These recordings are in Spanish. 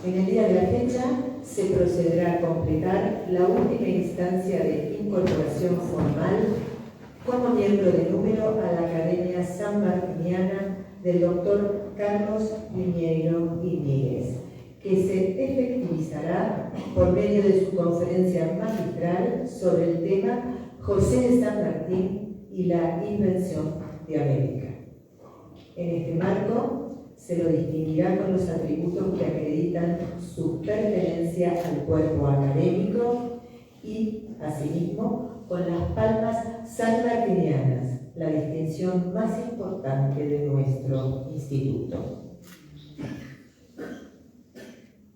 En el día de la fecha se procederá a completar la última instancia de incorporación formal como miembro de número a la Academia Sanmartiniana del doctor Carlos Piñeiro Iñiguez, que se efectivizará por medio de su conferencia magistral sobre el tema José de San Martín y la invención de América. En este marco, se lo distinguirá con los atributos que acreditan su pertenencia al cuerpo académico y, asimismo, con las palmas sanmartinianas, la distinción más importante de nuestro instituto.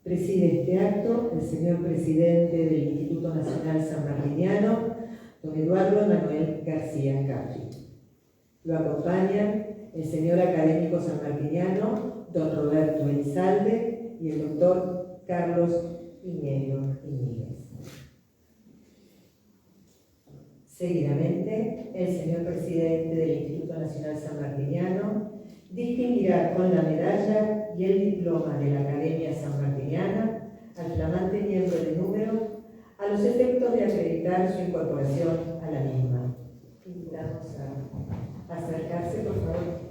Preside este acto el señor presidente del Instituto Nacional Sanmartiniano, don Eduardo Emanuel García Capri. Lo acompañan el señor académico sanmartiniano, don Roberto Elizalde, y el doctor Carlos Piñeiro Iñiguez. Seguidamente, el señor presidente del Instituto Nacional Sanmartiniano distinguirá con la medalla y el diploma de la Academia Sanmartiniana al flamante miembro de número a los efectos de acreditar su incorporación a la misma. Invitamos a acercarse, por favor.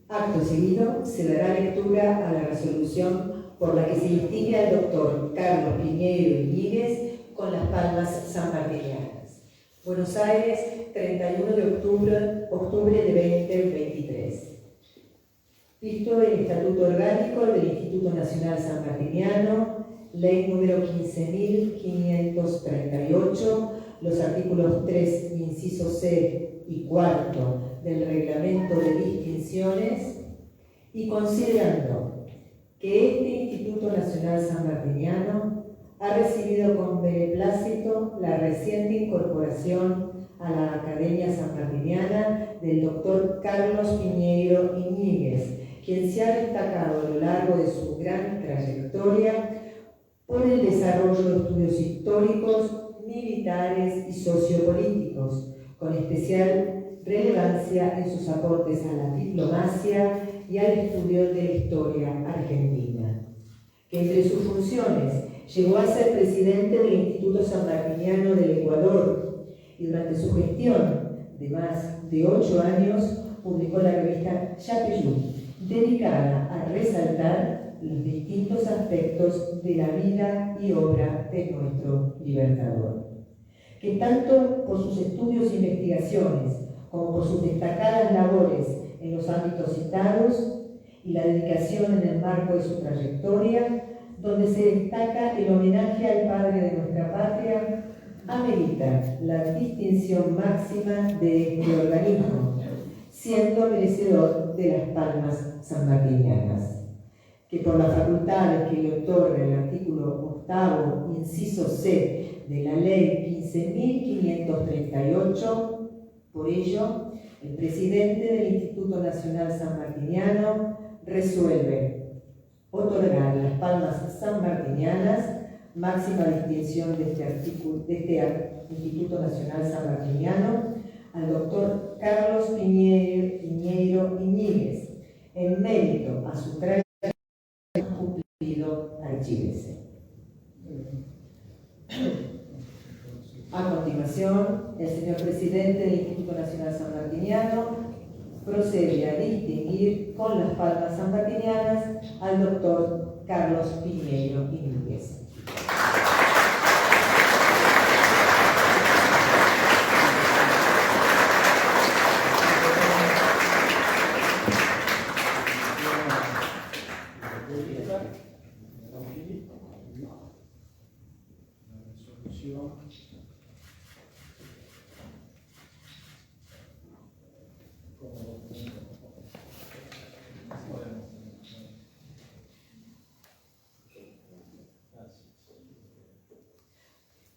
Acto seguido, se dará lectura a la resolución por la que se distingue al doctor Carlos Piñeiro Iñiguez con las palmas sanmartinianas. Buenos Aires, 31 de octubre de 2023. Visto el Estatuto Orgánico del Instituto Nacional Sanmartiniano, ley número 15.538, los artículos 3, inciso C y cuarto del Reglamento de Distinciones, y considerando que este Instituto Nacional Sanmartiniano ha recibido con beneplácito la reciente incorporación a la Academia Sanmartiniana del doctor Carlos Piñeiro Iñiguez, quien se ha destacado a lo largo de su gran trayectoria por el desarrollo de estudios históricos, militares y sociopolíticos, con especial relevancia en sus aportes a la diplomacia y al estudio de la historia argentina, que entre sus funciones llegó a ser presidente del Instituto Sanmartiniano del Ecuador y durante su gestión de más de 8 años publicó la revista Yapeyú, dedicada a resaltar los distintos aspectos de la vida y obra de nuestro libertador, que tanto por sus estudios e investigaciones como por sus destacadas labores en los ámbitos citados y la dedicación en el marco de su trayectoria, donde se destaca el homenaje al padre de nuestra patria, amerita la distinción máxima de este organismo, siendo merecedor de las palmas sanmartinianas, que por las facultades que le otorga el artículo 8º, inciso C de la ley 15.538, por ello, el presidente del Instituto Nacional Sanmartiniano resuelve otorgar las palmas sanmartinianas, máxima distinción de este Instituto Nacional Sanmartiniano, al doctor Carlos Piñeiro Iñiguez, en mérito a su trayectoria cumplido archívese. A continuación, el señor presidente del Instituto Nacional Sanmartiniano procede a distinguir con las palmas sanmartinianas al doctor Carlos Piñeiro Iñiguez. La resolución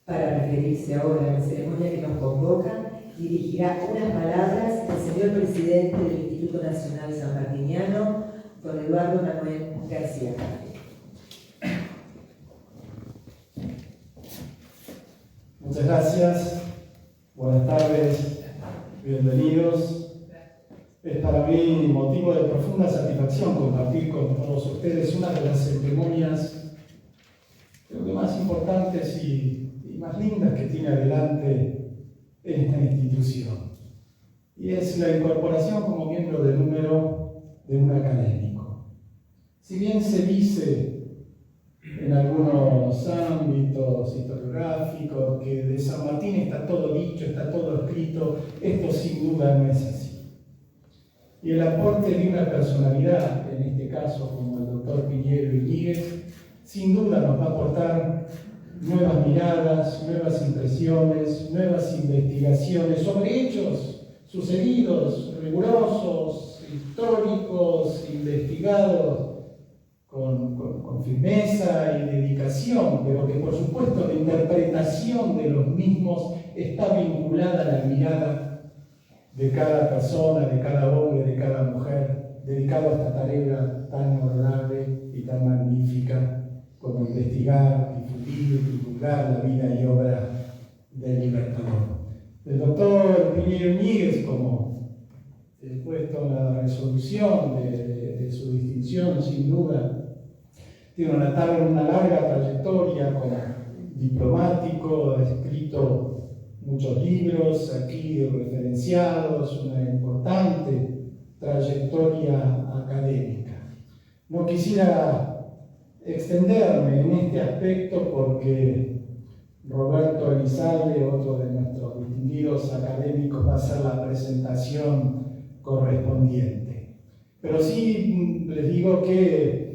Para referirse ahora a la ceremonia que nos convoca, dirigirá unas palabras el señor presidente del Instituto Nacional Sanmartiniano, don Eduardo Manuel García Jarri. Muchas gracias, buenas tardes, bienvenidos. Es para mí motivo de profunda satisfacción compartir con todos ustedes una de las ceremonias, creo que más importantes y más lindas que tiene adelante esta institución. Y es la incorporación como miembro de número de un académico. Si bien se dice en algunos ámbitos historiográficos que de San Martín está todo dicho, está todo escrito, esto sin duda no es así. Y el aporte de una personalidad, en este caso como el doctor Piñero Iñiguez, sin duda nos va a aportar nuevas miradas, nuevas impresiones, nuevas investigaciones sobre hechos sucedidos, rigurosos, históricos, investigados con firmeza y dedicación, pero que por supuesto la interpretación de los mismos está vinculada a la mirada de cada persona, de cada hombre, de cada mujer, dedicado a esta tarea tan honorable y tan magnífica como investigar, difundir, divulgar la vida y obra del Libertador. El doctor Piñero Iñiguez, como puesto en la resolución de su distinción, sin duda, tiene una larga trayectoria como diplomático, ha escrito muchos libros aquí referenciados, una importante trayectoria académica. No quisiera extenderme en este aspecto porque Roberto Elizalde, otro de nuestros distinguidos académicos, va a hacer la presentación correspondiente. Pero sí les digo que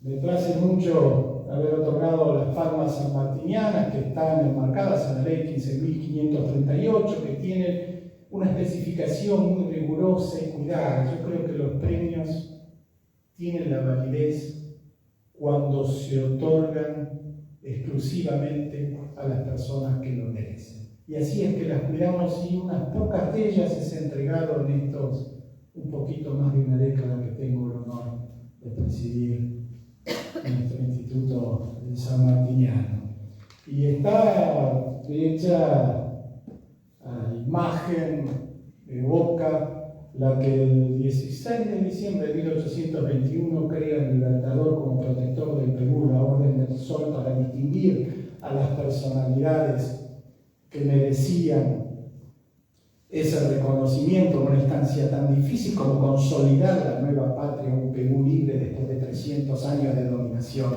me place mucho haber otorgado las palmas sanmartinianas que están enmarcadas en la ley 15.538, que tienen una especificación muy rigurosa y cuidada. Yo creo que los premios tienen la validez cuando se otorgan exclusivamente a las personas que lo merecen. Y así es que las cuidamos, y unas pocas de ellas es entregado en estos un poquito más de una década que tengo el honor de presidir nuestro Instituto Sanmartiniano. Y está hecha a imagen, evoca la que el 16 de diciembre de 1821 crea el Libertador como protector del Perú, la Orden del Sol, para distinguir a las personalidades que merecían ese reconocimiento en una instancia tan difícil como consolidar la nueva patria, un Perú libre después de 300 años de dominación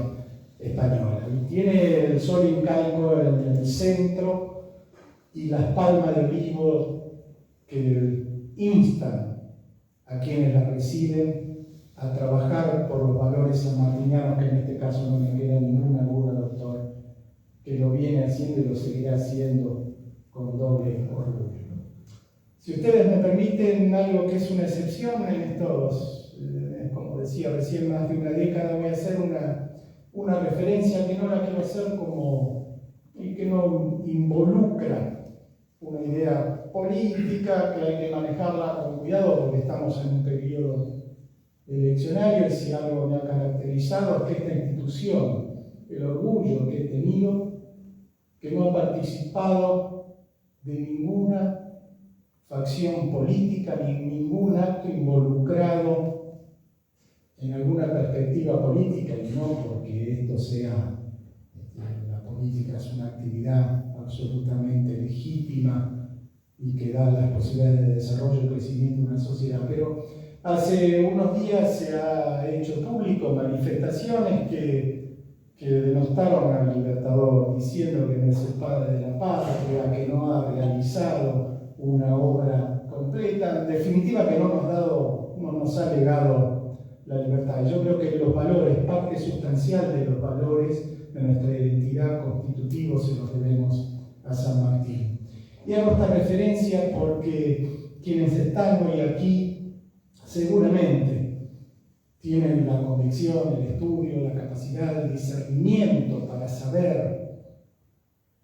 española. Y tiene el sol incaico en el centro y las palmas de olivo que instan a quienes la reciben a trabajar por los valores sanmartinianos, que en este caso no me queda ninguna duda, doctor, que lo viene haciendo y lo seguirá haciendo con doble orgullo. Si ustedes me permiten, algo que es una excepción en estos, como decía recién, más de una década, voy a hacer una referencia que no la quiero hacer como, y que no involucra una idea política, que hay que manejarla con cuidado porque estamos en un periodo eleccionario, y si algo me ha caracterizado es que esta institución, el orgullo que he tenido, que no ha participado de ninguna facción política ni ningún acto involucrado en alguna perspectiva política, y no porque esto sea, la política es una actividad absolutamente legítima y que da las posibilidades de desarrollo y crecimiento de una sociedad, pero hace unos días se ha hecho público manifestaciones que denostaron al Libertador, diciendo que no es el padre de la patria, que no ha realizado una obra completa, en definitiva que no nos ha legado la libertad. Yo creo que los valores, parte sustancial de los valores de nuestra identidad constitutiva, se los debemos a San Martín. Y hago esta referencia porque quienes están hoy aquí seguramente tienen la convicción, el estudio, la capacidad, el discernimiento para saber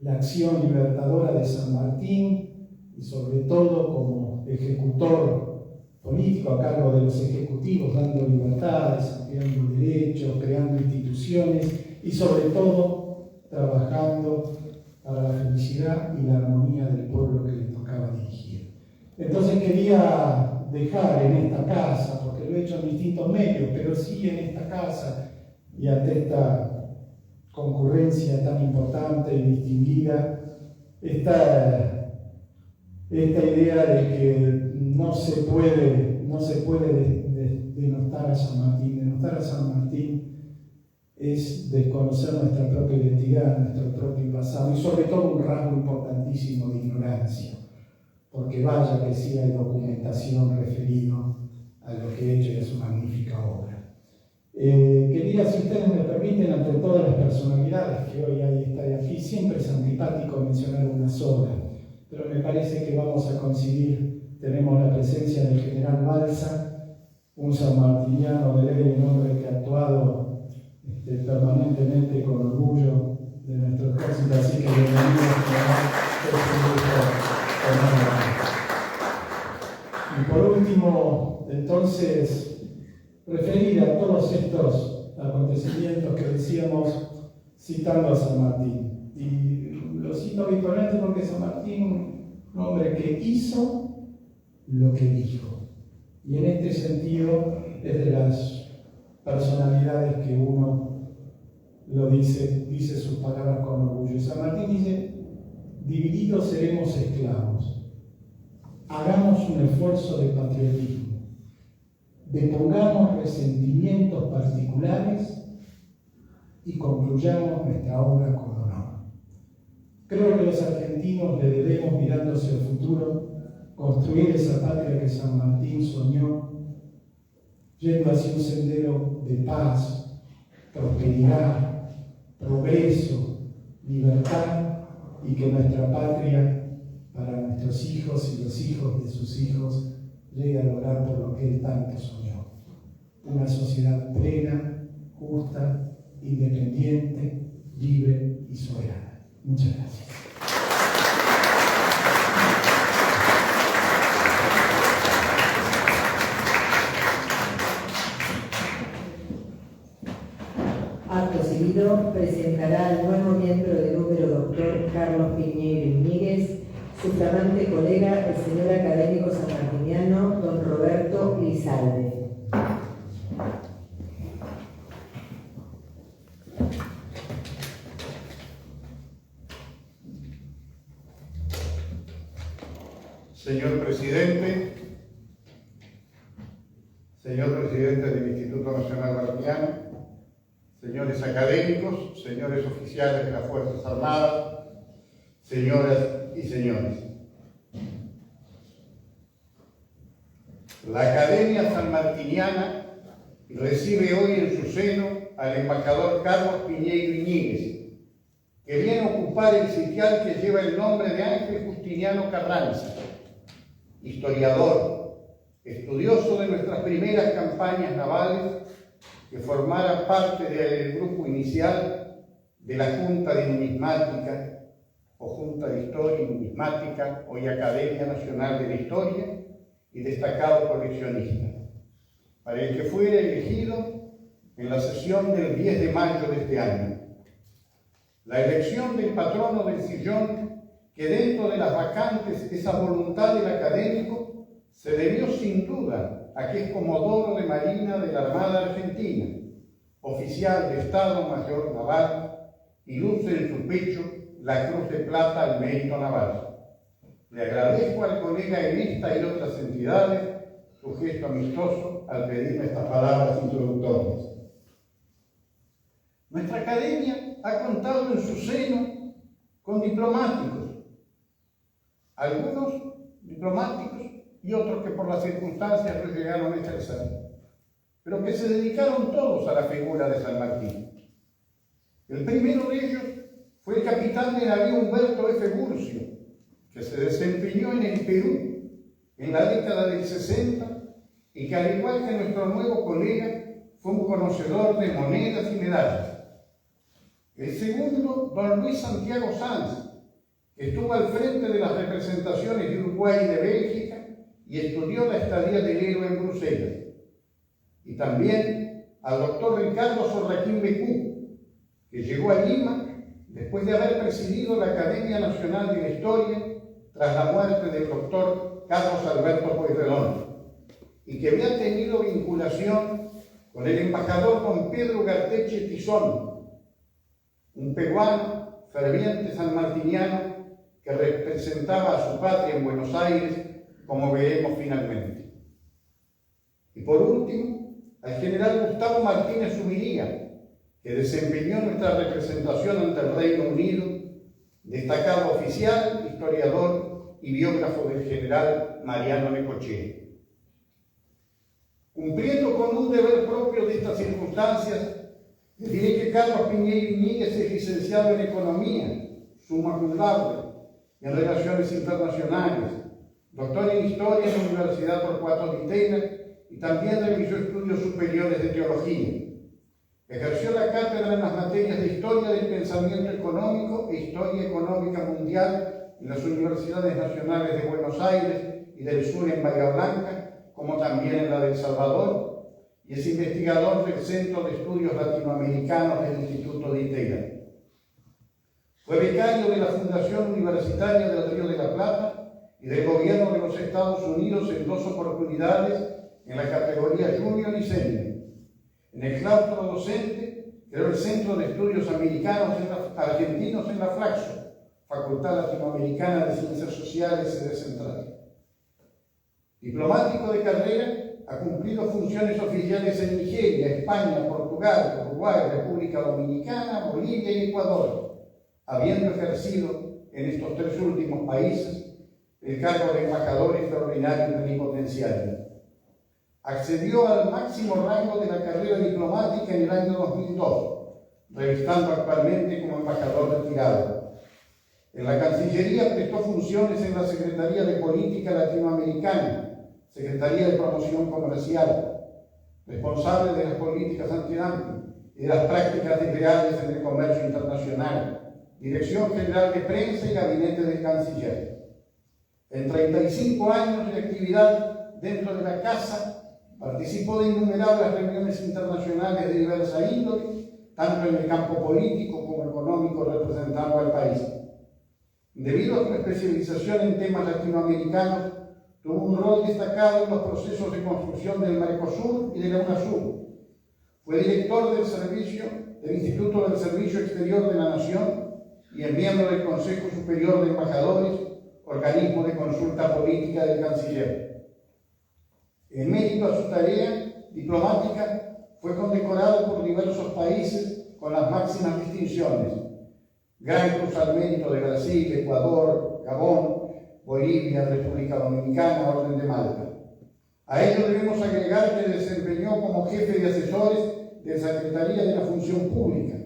la acción libertadora de San Martín y sobre todo como ejecutor político a cargo de los ejecutivos, dando libertades, ampliando derechos, creando instituciones y sobre todo trabajando para la felicidad y la armonía del pueblo que le tocaba dirigir. Entonces quería dejar en esta casa, porque lo he hecho en distintos medios, pero sí en esta casa y ante esta concurrencia tan importante y distinguida, esta idea de que no se puede denostar a San Martín. Denostar a San Martín es desconocer nuestra propia identidad, nuestro propio pasado y sobre todo un rasgo importantísimo de ignorancia, porque vaya que sí hay documentación referido a lo que he hecho y a su magnífica obra. Quería, si ustedes me permiten, entre todas las personalidades que hoy hay aquí, siempre es antipático mencionar una sola, pero me parece que vamos a conseguir. Tenemos la presencia del general Balsa, un sanmartiniano de ley, un hombre que ha actuado permanentemente con orgullo de nuestro ejército, así que bienvenido, general. Y por último, entonces, referir a todos estos acontecimientos que decíamos citando a San Martín. Y lo cito habitualmente porque San Martín, un hombre que hizo lo que dijo. Y en este sentido es de las personalidades que uno lo dice sus palabras con orgullo. Y San Martín dice: divididos seremos esclavos. Hagamos un esfuerzo de patriotismo. Depongamos resentimientos particulares y concluyamos nuestra obra con honor. Creo que los argentinos le debemos, mirando hacia el futuro, construir esa patria que San Martín soñó, yendo hacia un sendero de paz, prosperidad, progreso, libertad, y que nuestra patria, para nuestros hijos y los hijos de sus hijos, llegue a lograr por lo que él tanto soñó. Una sociedad plena, justa, independiente, libre y soberana. Muchas gracias. Acto seguido presentará al nuevo miembro del número, doctor Carlos Piñeiro Iñiguez, su flamante colega, el señor académico sanmartiniano, don Roberto Lizalde. Señor presidente del Instituto Nacional Martiniano, señores académicos, señores oficiales de las Fuerzas Armadas, señoras y señores. La Academia Sanmartiniana recibe hoy en su seno al embajador Carlos Piñeiro Iñiguez, que viene a ocupar el sitial que lleva el nombre de Ángel Justiniano Carranza, historiador, estudioso de nuestras primeras campañas navales, que formara parte del grupo inicial de la Junta de Numismática o Junta de Historia y Numismática, hoy Academia Nacional de la Historia, y destacado coleccionista, para el que fuera elegido en la sesión del 10 de mayo de este año. La elección del patrono del sillón, que dentro de las vacantes esa voluntad del académico, se debió sin duda a que es comodoro de Marina de la Armada Argentina, oficial de Estado Mayor Naval, y luce en su pecho la Cruz de Plata al Mérito Naval. Le agradezco al colega en esta y otras entidades su gesto amistoso al pedirme estas palabras introductorias. Nuestra academia ha contado en su seno con diplomáticos, algunos diplomáticos y otros que por las circunstancias no llegaron a ejercer, pero que se dedicaron todos a la figura de San Martín. El primero de ellos fue el capitán de navío Humberto F. Burcio, que se desempeñó en el Perú en la década del 60 y que, al igual que nuestro nuevo colega, fue un conocedor de monedas y medallas. El segundo, don Luis Santiago Sanz, Estuvo al frente de las representaciones de Uruguay y de Bélgica y estudió la estadía del héroe en Bruselas. Y también al doctor Ricardo Sorraquín Becú, que llegó a Lima después de haber presidido la Academia Nacional de la Historia tras la muerte del doctor Carlos Alberto Pueyrredón, y que había tenido vinculación con el embajador don Pedro Garteche Tizón, un peruano ferviente sanmartiniano que representaba a su patria en Buenos Aires, como veremos finalmente. Y por último, al general Gustavo Martínez Subiría, que desempeñó nuestra representación ante el Reino Unido, destacado oficial, historiador y biógrafo del general Mariano Necochea. Cumpliendo con un deber propio de estas circunstancias, les diré que Carlos Piñeiro Iñiguez es licenciado en Economía, summa cum laude, en Relaciones Internacionales, doctor en Historia en la Universidad Torcuato Di Tella y también realizó estudios superiores de Teología. Ejerció la cátedra en las materias de Historia del Pensamiento Económico e Historia Económica Mundial en las Universidades Nacionales de Buenos Aires y del Sur en Bahía Blanca, como también en la de El Salvador, y es investigador del Centro de Estudios Latinoamericanos del Instituto Di Tella. Fue becario de la Fundación Universitaria del Río de la Plata y del Gobierno de los Estados Unidos en 2 oportunidades en la categoría Junior y Senior. En el claustro docente creó el Centro de Estudios Argentinos en la Flaxo, Facultad Latinoamericana de Ciencias Sociales, sede central. Diplomático de carrera, ha cumplido funciones oficiales en Nigeria, España, Portugal, Uruguay, República Dominicana, Bolivia y Ecuador, habiendo ejercido en estos 3 últimos países el cargo de embajador extraordinario plenipotenciario. Accedió al máximo rango de la carrera diplomática en el año 2002, revistando actualmente como embajador retirado. En la Cancillería prestó funciones en la Secretaría de Política Latinoamericana, Secretaría de Promoción Comercial, responsable de las políticas antidumping y de las prácticas desleales en el comercio internacional, Dirección General de Prensa y Gabinete del Canciller. En 35 años de actividad dentro de la Casa, participó de innumerables reuniones internacionales de diversa índole, tanto en el campo político como económico, representando al país. Debido a su especialización en temas latinoamericanos, tuvo un rol destacado en los procesos de construcción del Mercosur y de la UNASUR. Fue director del Instituto del Servicio Exterior de la Nación y es miembro del Consejo Superior de Embajadores, organismo de consulta política del Canciller. En mérito a su tarea diplomática, fue condecorado por diversos países con las máximas distinciones: Gran Cruz al Mérito de Brasil, Ecuador, Gabón, Bolivia, República Dominicana, Orden de Malta. A ello debemos agregar que desempeñó como jefe de asesores de la Secretaría de la Función Pública,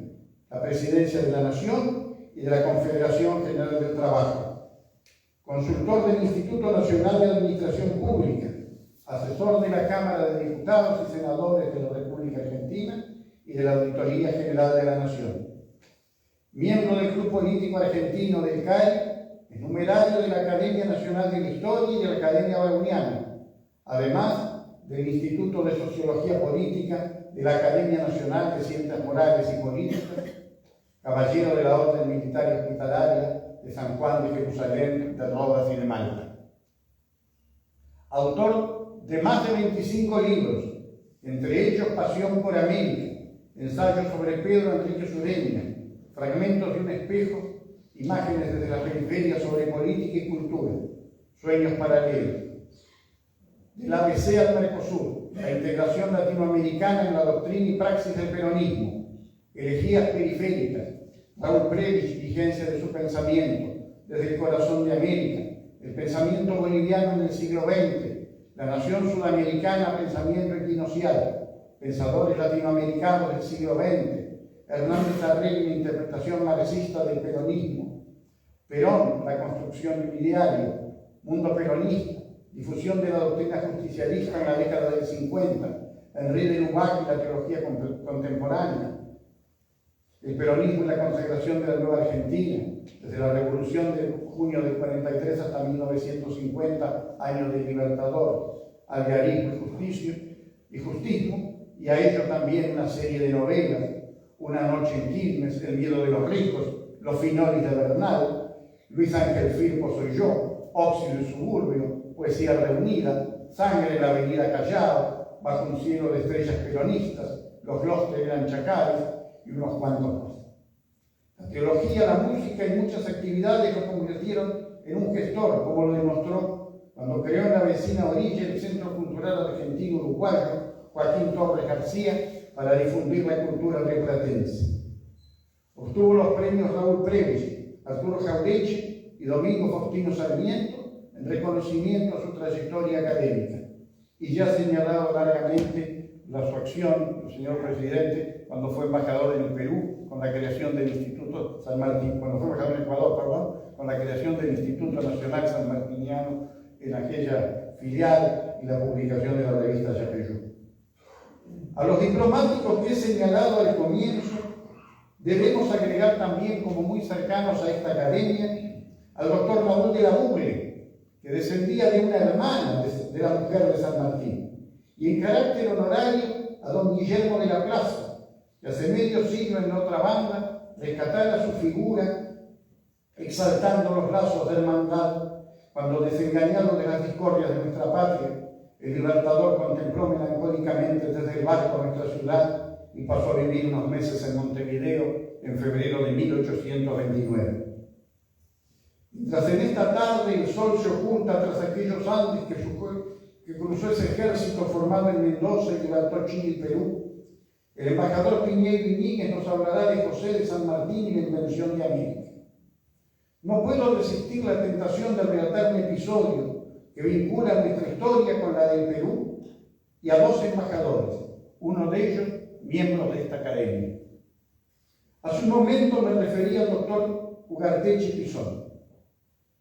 la Presidencia de la Nación y de la Confederación General del Trabajo. Consultor del Instituto Nacional de Administración Pública, asesor de la Cámara de Diputados y Senadores de la República Argentina y de la Auditoría General de la Nación. Miembro del Club Político Argentino del CAI, es numerario de la Academia Nacional de la Historia y de la Academia Browniana, además del Instituto de Sociología Política de la Academia Nacional de Ciencias Morales y Políticas, caballero de la Orden Militar y Hospitalaria de San Juan de Jerusalén, de Rodas y de Malta. Autor de más de 25 libros, entre ellos Pasión por América, ensayos sobre Pedro Enrique Sureña, fragmentos de un espejo, imágenes desde la periferia sobre política y cultura, sueños paralelos. Del ABC al Mercosur, la integración latinoamericana en la doctrina y praxis del peronismo, herejías periféricas, Raúl Prebisch, vigencia de su pensamiento, desde el corazón de América, el pensamiento boliviano en el siglo XX, la nación sudamericana, pensamiento equinocial, pensadores latinoamericanos del siglo XX, Hernández Arregui, interpretación marxista del peronismo, Perón, la construcción de un ideario, mundo peronista, difusión de la doctrina justicialista en la década del 50, Henri de Lubac y la teología contemporánea, el peronismo y la consagración de la nueva Argentina, desde la Revolución de junio del 43 hasta 1950, años del Libertador, algarismo y justismo, y a ello también una serie de novelas, Una noche en Quilmes, El miedo de los ricos, Los finolis de Bernal, Luis Ángel Firpo soy yo, Óxido y suburbio, Poesía reunida, Sangre en la avenida Callao, Bajo un cielo de estrellas peronistas, Los Glostes eran chacales y unos cuantos más. La teología, la música y muchas actividades lo convirtieron en un gestor, como lo demostró cuando creó en la vecina orilla el Centro Cultural Argentino Uruguayo Joaquín Torres García para difundir la cultura rioplatense. Obtuvo los premios Raúl Previs, Arturo Jaureche y Domingo Faustino Sarmiento en reconocimiento a su trayectoria académica. Y ya ha señalado largamente su acción, el señor presidente, cuando fue embajador en el Perú, con la creación del Instituto San Martín, cuando fue embajador en Ecuador, perdón, con la creación del Instituto Nacional San Martiniano en aquella filial y la publicación de la revista Yapeyú. A los diplomáticos que he señalado al comienzo, debemos agregar también, como muy cercanos a esta academia, al doctor Raúl de la Bugle, que descendía de una hermana de la mujer de San Martín, y en carácter honorario a don Guillermo de la Plaza, que hace medio siglo en otra banda rescatara su figura, exaltando los lazos de hermandad, cuando desengañado de las discordias de nuestra patria, el Libertador contempló melancólicamente desde el barco a nuestra ciudad y pasó a vivir unos meses en Montevideo en febrero de 1829. Mientras en esta tarde el sol se oculta tras aquellos Andes que cruzó ese ejército formado en Mendoza y levantó Chile y Perú, el embajador Piñeiro Iñiguez nos hablará de José de San Martín y la invención de América. No puedo resistir la tentación de relatar un episodio que vincula nuestra historia con la del Perú y a dos embajadores, uno de ellos miembro de esta academia. Hace un momento me refería al doctor Ugarteche Pisón.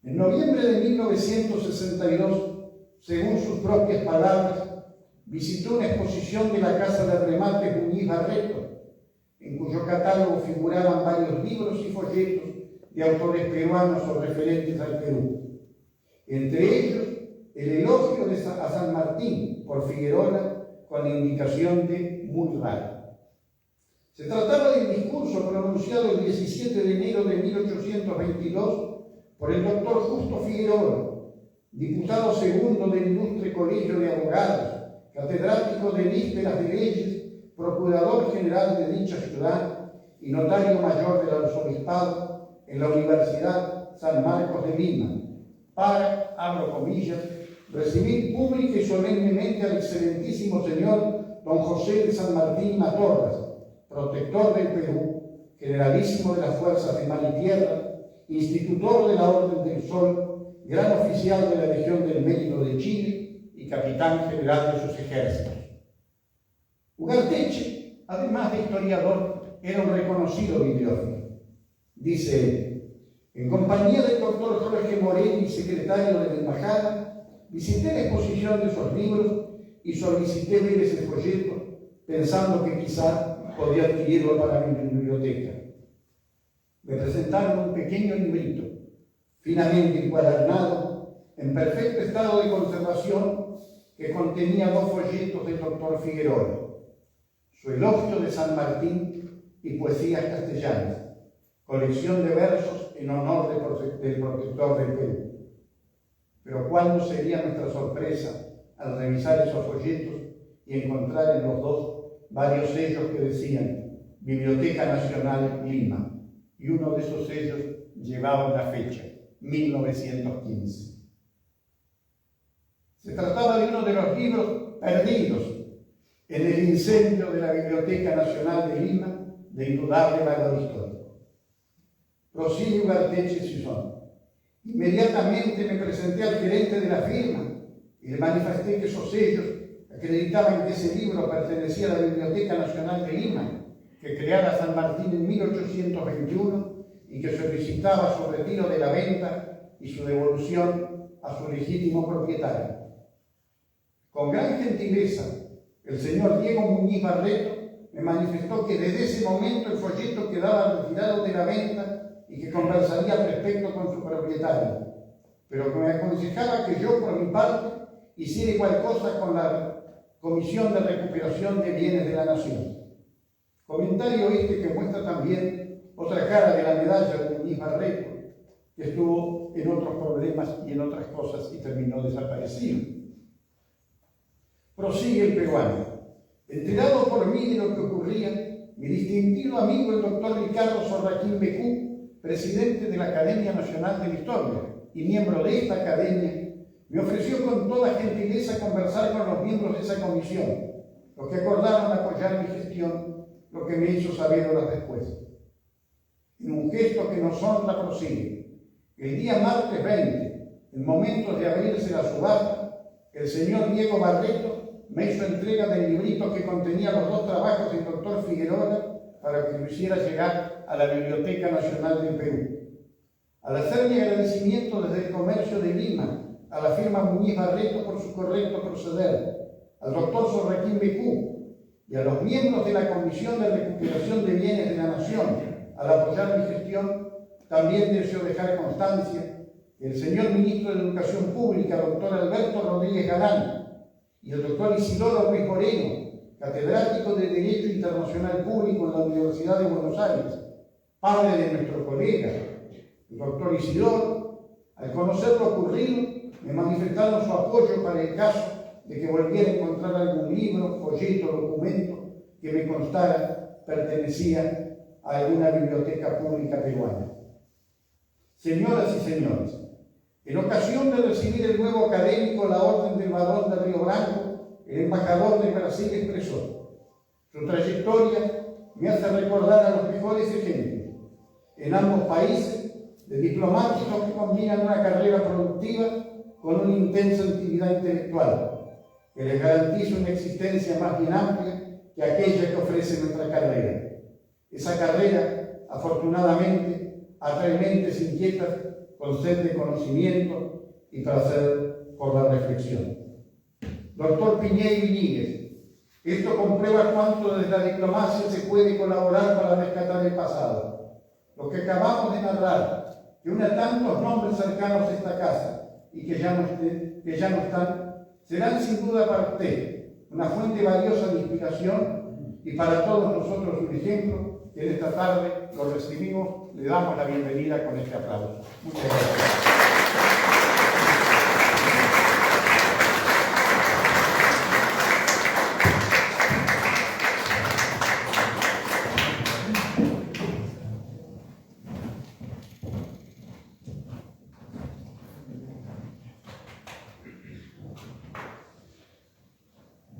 En noviembre de 1962, según sus propias palabras, visitó una exposición de la Casa de Remates Muñiz Barreto, en cuyo catálogo figuraban varios libros y folletos de autores peruanos o referentes al Perú. Entre ellos, el elogio a San Martín por Figuerola con la indicación de muy raro. Se trataba del discurso pronunciado el 17 de enero de 1822 por el doctor Justo Figuerola, diputado segundo del Ilustre Colegio de Abogados, catedrático de Vísperas de Leyes, procurador general de dicha ciudad y notario mayor del arzobispado en la Universidad San Marcos de Lima, para, abro comillas, recibir pública y solemnemente al excelentísimo señor don José de San Martín Matorras, protector del Perú, generalísimo de las fuerzas de mar y tierra, institutor de la Orden del Sol, gran oficial de la Legión del Mérito de Chile y capitán general de sus ejércitos. Ugarteche, además de historiador, era un reconocido bibliófilo. Dice él: en compañía del doctor Jorge Morelli, secretario de la Embajada, visité la exposición de esos libros y solicité ver ese folleto, pensando que quizá podía adquirirlo para mi biblioteca. Me presentaron un pequeño librito, finamente encuadernado, en perfecto estado de conservación, que contenía dos folletos del doctor Figuerola, su elogio de San Martín y poesías castellanas, colección de versos en honor del protector del Perú. Pero ¿cuál no sería nuestra sorpresa al revisar esos folletos y encontrar en los dos varios sellos que decían Biblioteca Nacional Lima, y uno de esos sellos llevaba una fecha, 1915. Se trataba de uno de los libros perdidos en el incendio de la Biblioteca Nacional de Lima, de indudable valor histórico. Prosigue Ugarteche Pisón. Inmediatamente me presenté al gerente de la firma y le manifesté que esos sellos acreditaban que ese libro pertenecía a la Biblioteca Nacional de Lima, que creara San Martín en 1821 y que solicitaba su retiro de la venta y su devolución a su legítimo propietario. Con gran gentileza, el señor Diego Muñiz Barreto me manifestó que desde ese momento el folleto quedaba retirado de la venta y que conversaría al respecto con su propietario, pero que me aconsejaba que yo, por mi parte, hiciera igual cosa con la Comisión de Recuperación de Bienes de la Nación. Comentario este que muestra también otra cara de la medalla de Muñiz Barreto, que estuvo en otros problemas y en otras cosas y terminó desaparecido. Prosigue el peruano. Enterado por mí de lo que ocurría, mi distinguido amigo el doctor Ricardo Sorraquín Becú, presidente de la Academia Nacional de la Historia y miembro de esta academia, me ofreció con toda gentileza conversar con los miembros de esa comisión, los que acordaron apoyar mi gestión, lo que me hizo saber horas después. En un gesto que nos honra prosigue. El día martes 20, en momentos de abrirse la subasta, el señor Diego Barreto me hizo entrega del librito que contenía los 2 trabajos del doctor Figueroa para que lo hiciera llegar a la Biblioteca Nacional del Perú. Al hacer mi agradecimiento desde el comercio de Lima a la firma Muñiz Barreto por su correcto proceder, al doctor Sorraquín Becú y a los miembros de la Comisión de Recuperación de Bienes de la Nación al apoyar mi gestión, también deseo dejar constancia que el señor Ministro de Educación Pública, doctor Alberto Rodríguez Galán, y el doctor Isidoro Ruiz Moreno, catedrático de Derecho Internacional Público en la Universidad de Buenos Aires, padre de nuestro colega, el doctor Isidoro, al conocer lo ocurrido, me manifestaron su apoyo para el caso de que volviera a encontrar algún libro, folleto, documento que me constara pertenecía a alguna biblioteca pública peruana. Señoras y señores, en ocasión de recibir el nuevo académico la Orden del Barón de Río Branco, el embajador de Brasil expresó: su trayectoria me hace recordar a los mejores ejemplos en ambos países de diplomáticos que combinan una carrera productiva con una intensa actividad intelectual, que les garantiza una existencia más bien amplia que aquella que ofrece nuestra carrera. Esa carrera, afortunadamente, atrae mentes inquietas con sed de conocimiento y placer por la reflexión. Doctor Piñeiro Iñiguez, esto comprueba cuánto desde la diplomacia se puede colaborar para rescatar el pasado. Lo que acabamos de narrar, que une tantos nombres cercanos a esta casa y que ya no están, serán sin duda para usted una fuente valiosa de inspiración y para todos nosotros un ejemplo que en esta tarde lo recibimos, le damos la bienvenida con este aplauso. Muchas gracias.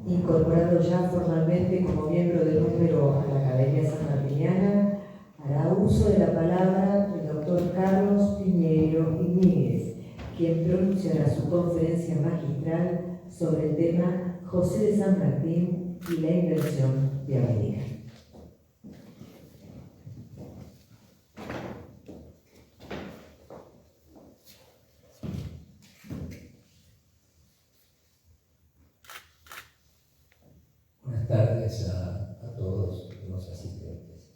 Incorporado ya formalmente como miembro de número a la Academia Sanmartiniana, hará uso de la palabra el doctor Carlos Piñeiro Iñiguez, quien pronunciará su conferencia magistral sobre el tema José de San Martín y la inversión de América. Buenas tardes a todos los asistentes.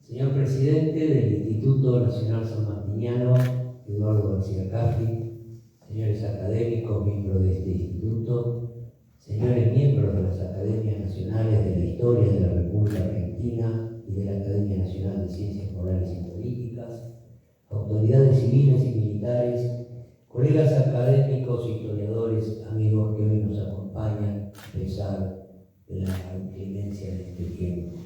Señor presidente del Instituto Nacional Sanmartiniano, Eduardo García Caffi, señores académicos, miembros de este instituto, señores miembros de las Academias Nacionales de la Historia de la República Argentina y de la Academia Nacional de Ciencias Morales y Políticas, autoridades civiles y militares, colegas académicos, historiadores, amigos que hoy nos acompañan a pesar de la inclemencia de este tiempo.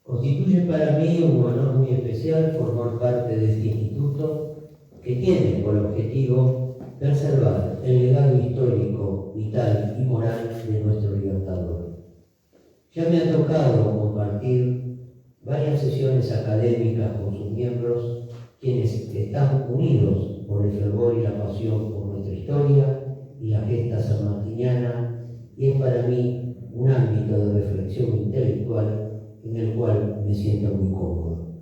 Constituye para mí un honor muy especial formar parte de este instituto que tiene por objetivo preservar el legado histórico, vital y moral de nuestro libertador. Ya me ha tocado compartir varias sesiones académicas con sus miembros, quienes están unidos por el fervor y la pasión por nuestra historia y la gesta sanmartiniana, y es para mí un ámbito de reflexión intelectual en el cual me siento muy cómodo.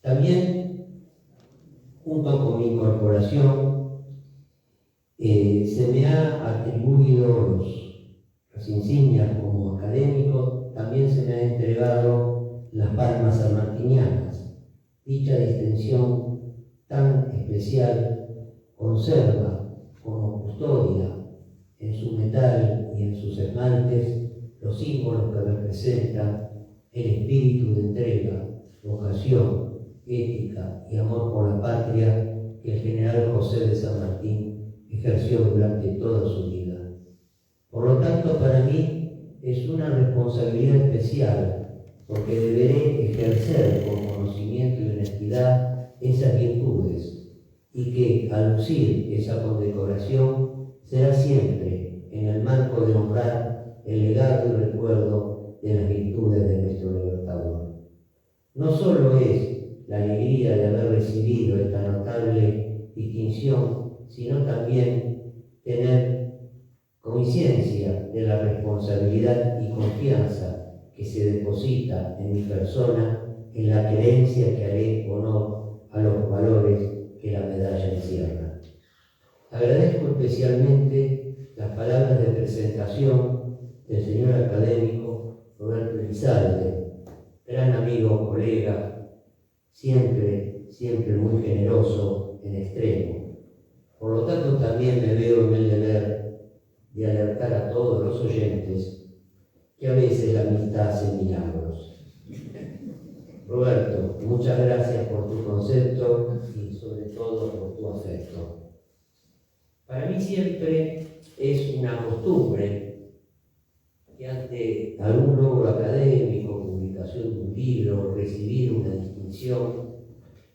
También, junto con mi incorporación, se me ha atribuido los las insignias como académico, también se me han entregado las palmas sanmartinianas. Dicha distinción tan especial conserva como custodia en su metal y en sus esmaltes los símbolos que representan el espíritu de entrega, vocación, ética y amor por la patria que el general José de San Martín ejerció durante toda su vida. Por lo tanto, para mí es una responsabilidad especial, porque deberé ejercer con conocimiento y honestidad esas virtudes, y que al lucir esa condecoración será siempre en el marco de honrar el legado y recuerdo de las virtudes de nuestro libertador. No solo es la alegría de haber recibido esta notable distinción, sino también tener conciencia de la responsabilidad y confianza que se deposita en mi persona, en la creencia que haré honor a los valores que la medalla encierra. Agradezco especialmente las palabras de presentación del señor académico Roberto Elizalde, gran amigo, colega, siempre muy generoso en extremo. Por lo tanto, también me veo en el deber de alertar a todos los oyentes que a veces la amistad hace milagros. Roberto, muchas gracias por tu concepto y sobre todo por tu afecto. Para mí siempre es una costumbre que ante algún logro académico, publicación de un libro, recibir una distinción,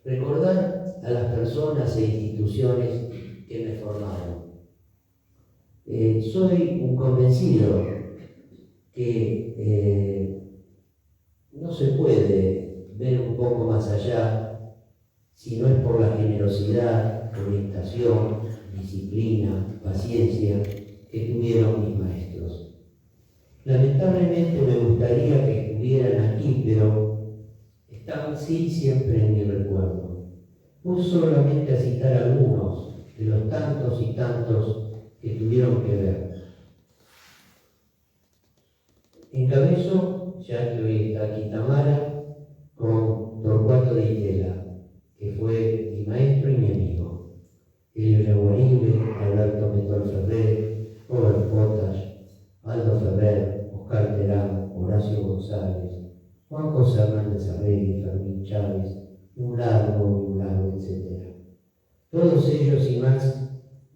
recordar a las personas e instituciones que me formaron. Soy un convencido que no se puede ver un poco más allá si no es por la generosidad, orientación, disciplina, paciencia que tuvieron mis maestros. Lamentablemente me gustaría que estuvieran aquí, pero están sí siempre en mi recuerdo. Voy solamente a citar algunos de los tantos y tantos que tuvieron que ver. Encabezo, ya que hoy está aquí Tamara, con Torcuato de Itela, que fue mi maestro y mi amigo. Elio Yaguaribe, Alberto Mentol Ferrer, Robert Potash, Aldo Ferrer, Oscar Terán, Horacio González, Juan José Hernández Arregui, Fermín Chávez, un largo, etc. Todos ellos y más,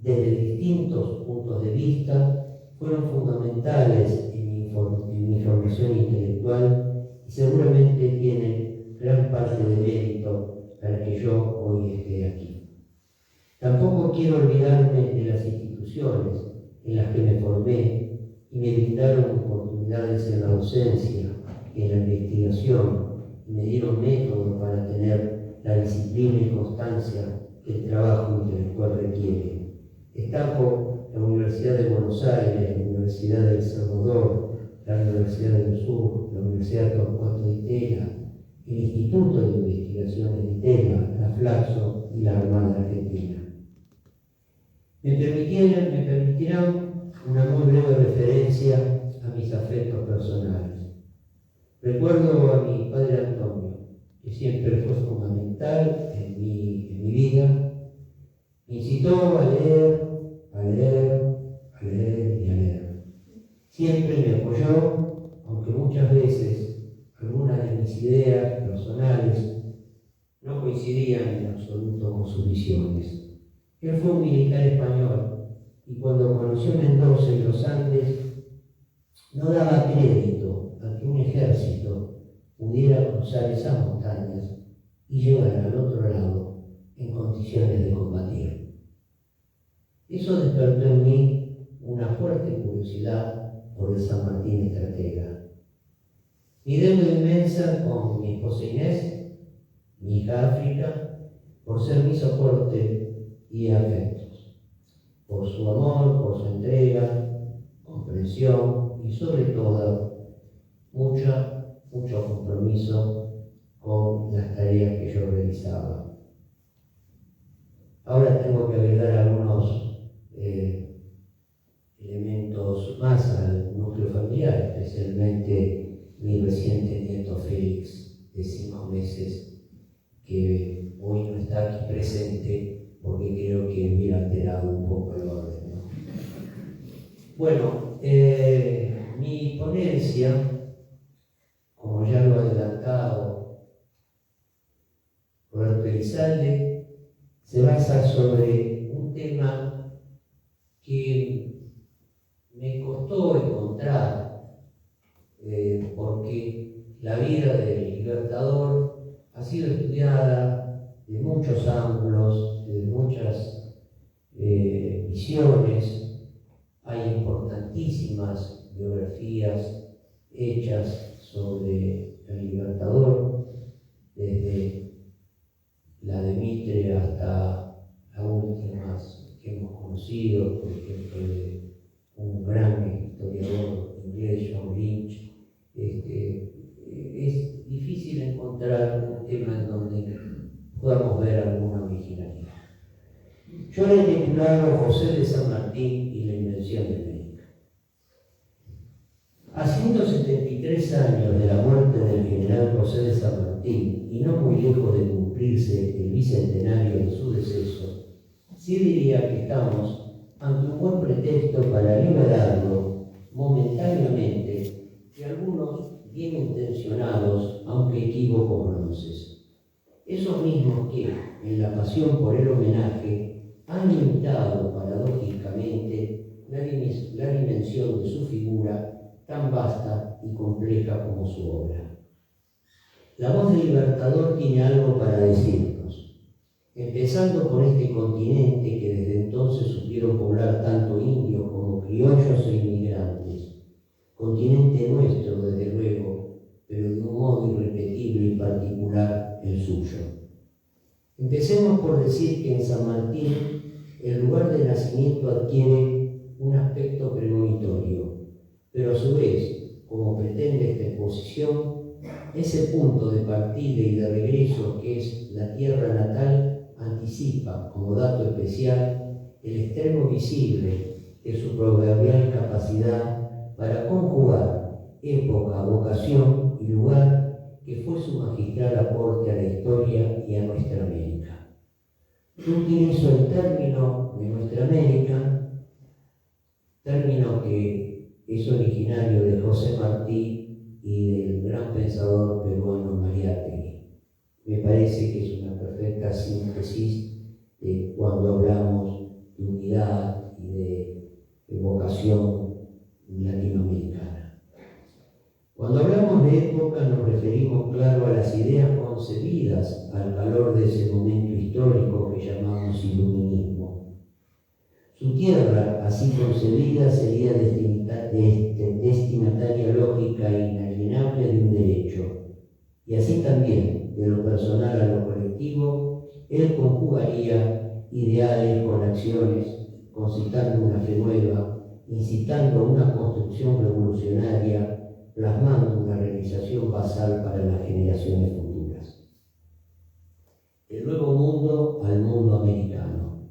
desde distintos puntos de vista, fueron fundamentales en mi formación intelectual y seguramente tienen gran parte de mérito para que yo hoy esté aquí. Tampoco quiero olvidarme de las instituciones en las que me formé y me brindaron oportunidades en la docencia, en la investigación, y me dieron métodos para tener la disciplina y constancia que el trabajo intelectual requiere. Destaco la Universidad de Buenos Aires, la Universidad de El Salvador, la Universidad del Sur, la Universidad Torcuato de Itela, el Instituto de Investigaciones de Itela, la Flaxo y la Armada Argentina. Me permitirán una muy breve referencia a mis afectos personales. Recuerdo a mi padre Antonio, que siempre fue fundamental en mi vida. Me incitó a leer y a leer. Siempre me apoyó, aunque muchas veces algunas de mis ideas personales no coincidían en absoluto con sus visiones. Él fue un militar español y cuando conoció Mendoza y los Andes no daba crédito a que un ejército pudiera cruzar esas montañas y llegar al otro lado en condiciones de combatir. Eso despertó en mí una fuerte curiosidad por el San Martín estratega. Mi deuda inmensa con mi esposa Inés, mi hija África, por ser mi soporte y afectos, por su amor, por su entrega, comprensión y sobre todo mucho compromiso con las tareas que yo realizaba. Ahora tengo que agregar algunos elementos más al núcleo mi reciente nieto Félix, de 5 meses, que hoy no está aquí presente porque creo que hubiera alterado un poco el orden, ¿no? Bueno, mi ponencia, como ya lo ha adelantado Roberto Elizalde, se basa sobre un tema que me costó encontrar, porque la vida del Libertador ha sido estudiada de muchos ángulos, de muchas visiones. Hay importantísimas biografías hechas sobre el Libertador, desde la de Mitre hasta las últimas que hemos conocido, por ejemplo, de un gran historiador inglés, John Lynch. Es difícil encontrar un tema en donde podamos ver alguna originalidad. Yo le he titulado José de San Martín y la invención de América. A 173 años de la muerte del general José de San Martín, y no muy lejos de cumplirse el bicentenario de su deceso, sí diría que estamos ante un buen pretexto para liberarlo momentáneamente de algunos bien intencionados, aunque equívocos bronces. Esos mismos que, en la pasión por el homenaje, han limitado paradójicamente la dimensión de su figura, tan vasta y compleja como su obra. La voz del Libertador tiene algo para decirnos, empezando por este continente que desde entonces supieron poblar tanto indios como criollos e inmigrantes, continente nuestro desde luego, pero de un modo irrepetible y particular el suyo. Empecemos por decir que en San Martín el lugar de nacimiento adquiere un aspecto premonitorio, pero a su vez, como pretende esta exposición, ese punto de partida y de regreso que es la tierra natal anticipa, como dato especial, el extremo visible de su proverbial capacidad para conjugar época, vocación y lugar que fue su magistral aporte a la historia y a nuestra América. Yo utilizo el término de nuestra América, término que es originario de José Martí y del gran pensador peruano Mariátegui. Me parece que es una perfecta síntesis de cuando hablamos de unidad y de vocación latinoamericana. Cuando hablamos de época nos referimos, claro, a las ideas concebidas al calor de ese momento histórico que llamamos iluminismo. Su tierra, así concebida, sería destinataria lógica e inalienable de un derecho, y así también, de lo personal a lo colectivo, él conjugaría ideales con acciones, concitando una fe nueva, incitando a una construcción revolucionaria, plasmando una realización basal para las generaciones futuras. El nuevo mundo al mundo americano.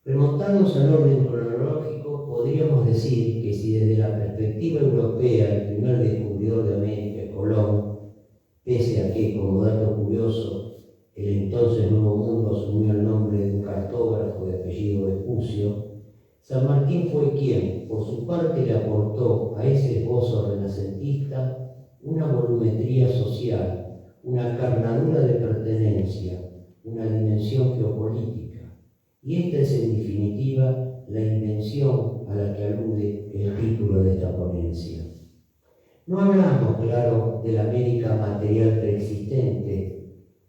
Remontándonos al orden cronológico, podríamos decir que si desde la perspectiva europea el primer descubridor de América es Colón, pese a que, como dato curioso, el entonces Nuevo Mundo asumió el nombre de un cartógrafo de apellido Vespucio, San Martín fue quien, por su parte, le aportó a ese esbozo renacentista una volumetría social, una carnadura de pertenencia, una dimensión geopolítica. Y esta es, en definitiva, la invención a la que alude el título de esta ponencia. No hablamos, claro, de la América material preexistente,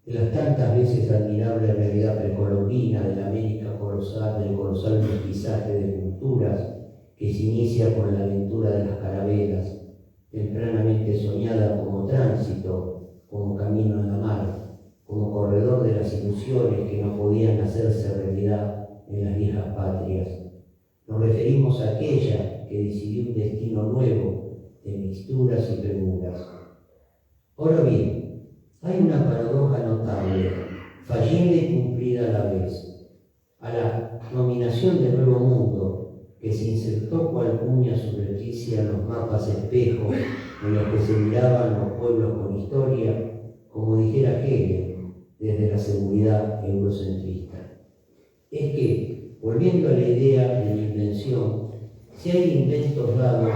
de las tantas veces admirable realidad precolombina, de la América colosal, del colosal mestizaje de culturas que se inicia con la aventura de las carabelas, tempranamente soñada como tránsito, como camino en la mar, como corredor de las ilusiones que no podían hacerse realidad en las viejas patrias. Nos referimos a aquella que decidió un destino nuevo de mixturas y premuras. Ahora bien, hay una paradoja notable, fallida y cumplida a la vez. A la nominación de Nuevo Mundo, que se insertó cual cuña subrepticia en los mapas espejos en los que se miraban los pueblos con historia, como dijera Hegel, desde la seguridad eurocentrista. Es que, volviendo a la idea de la invención, si hay inventos dados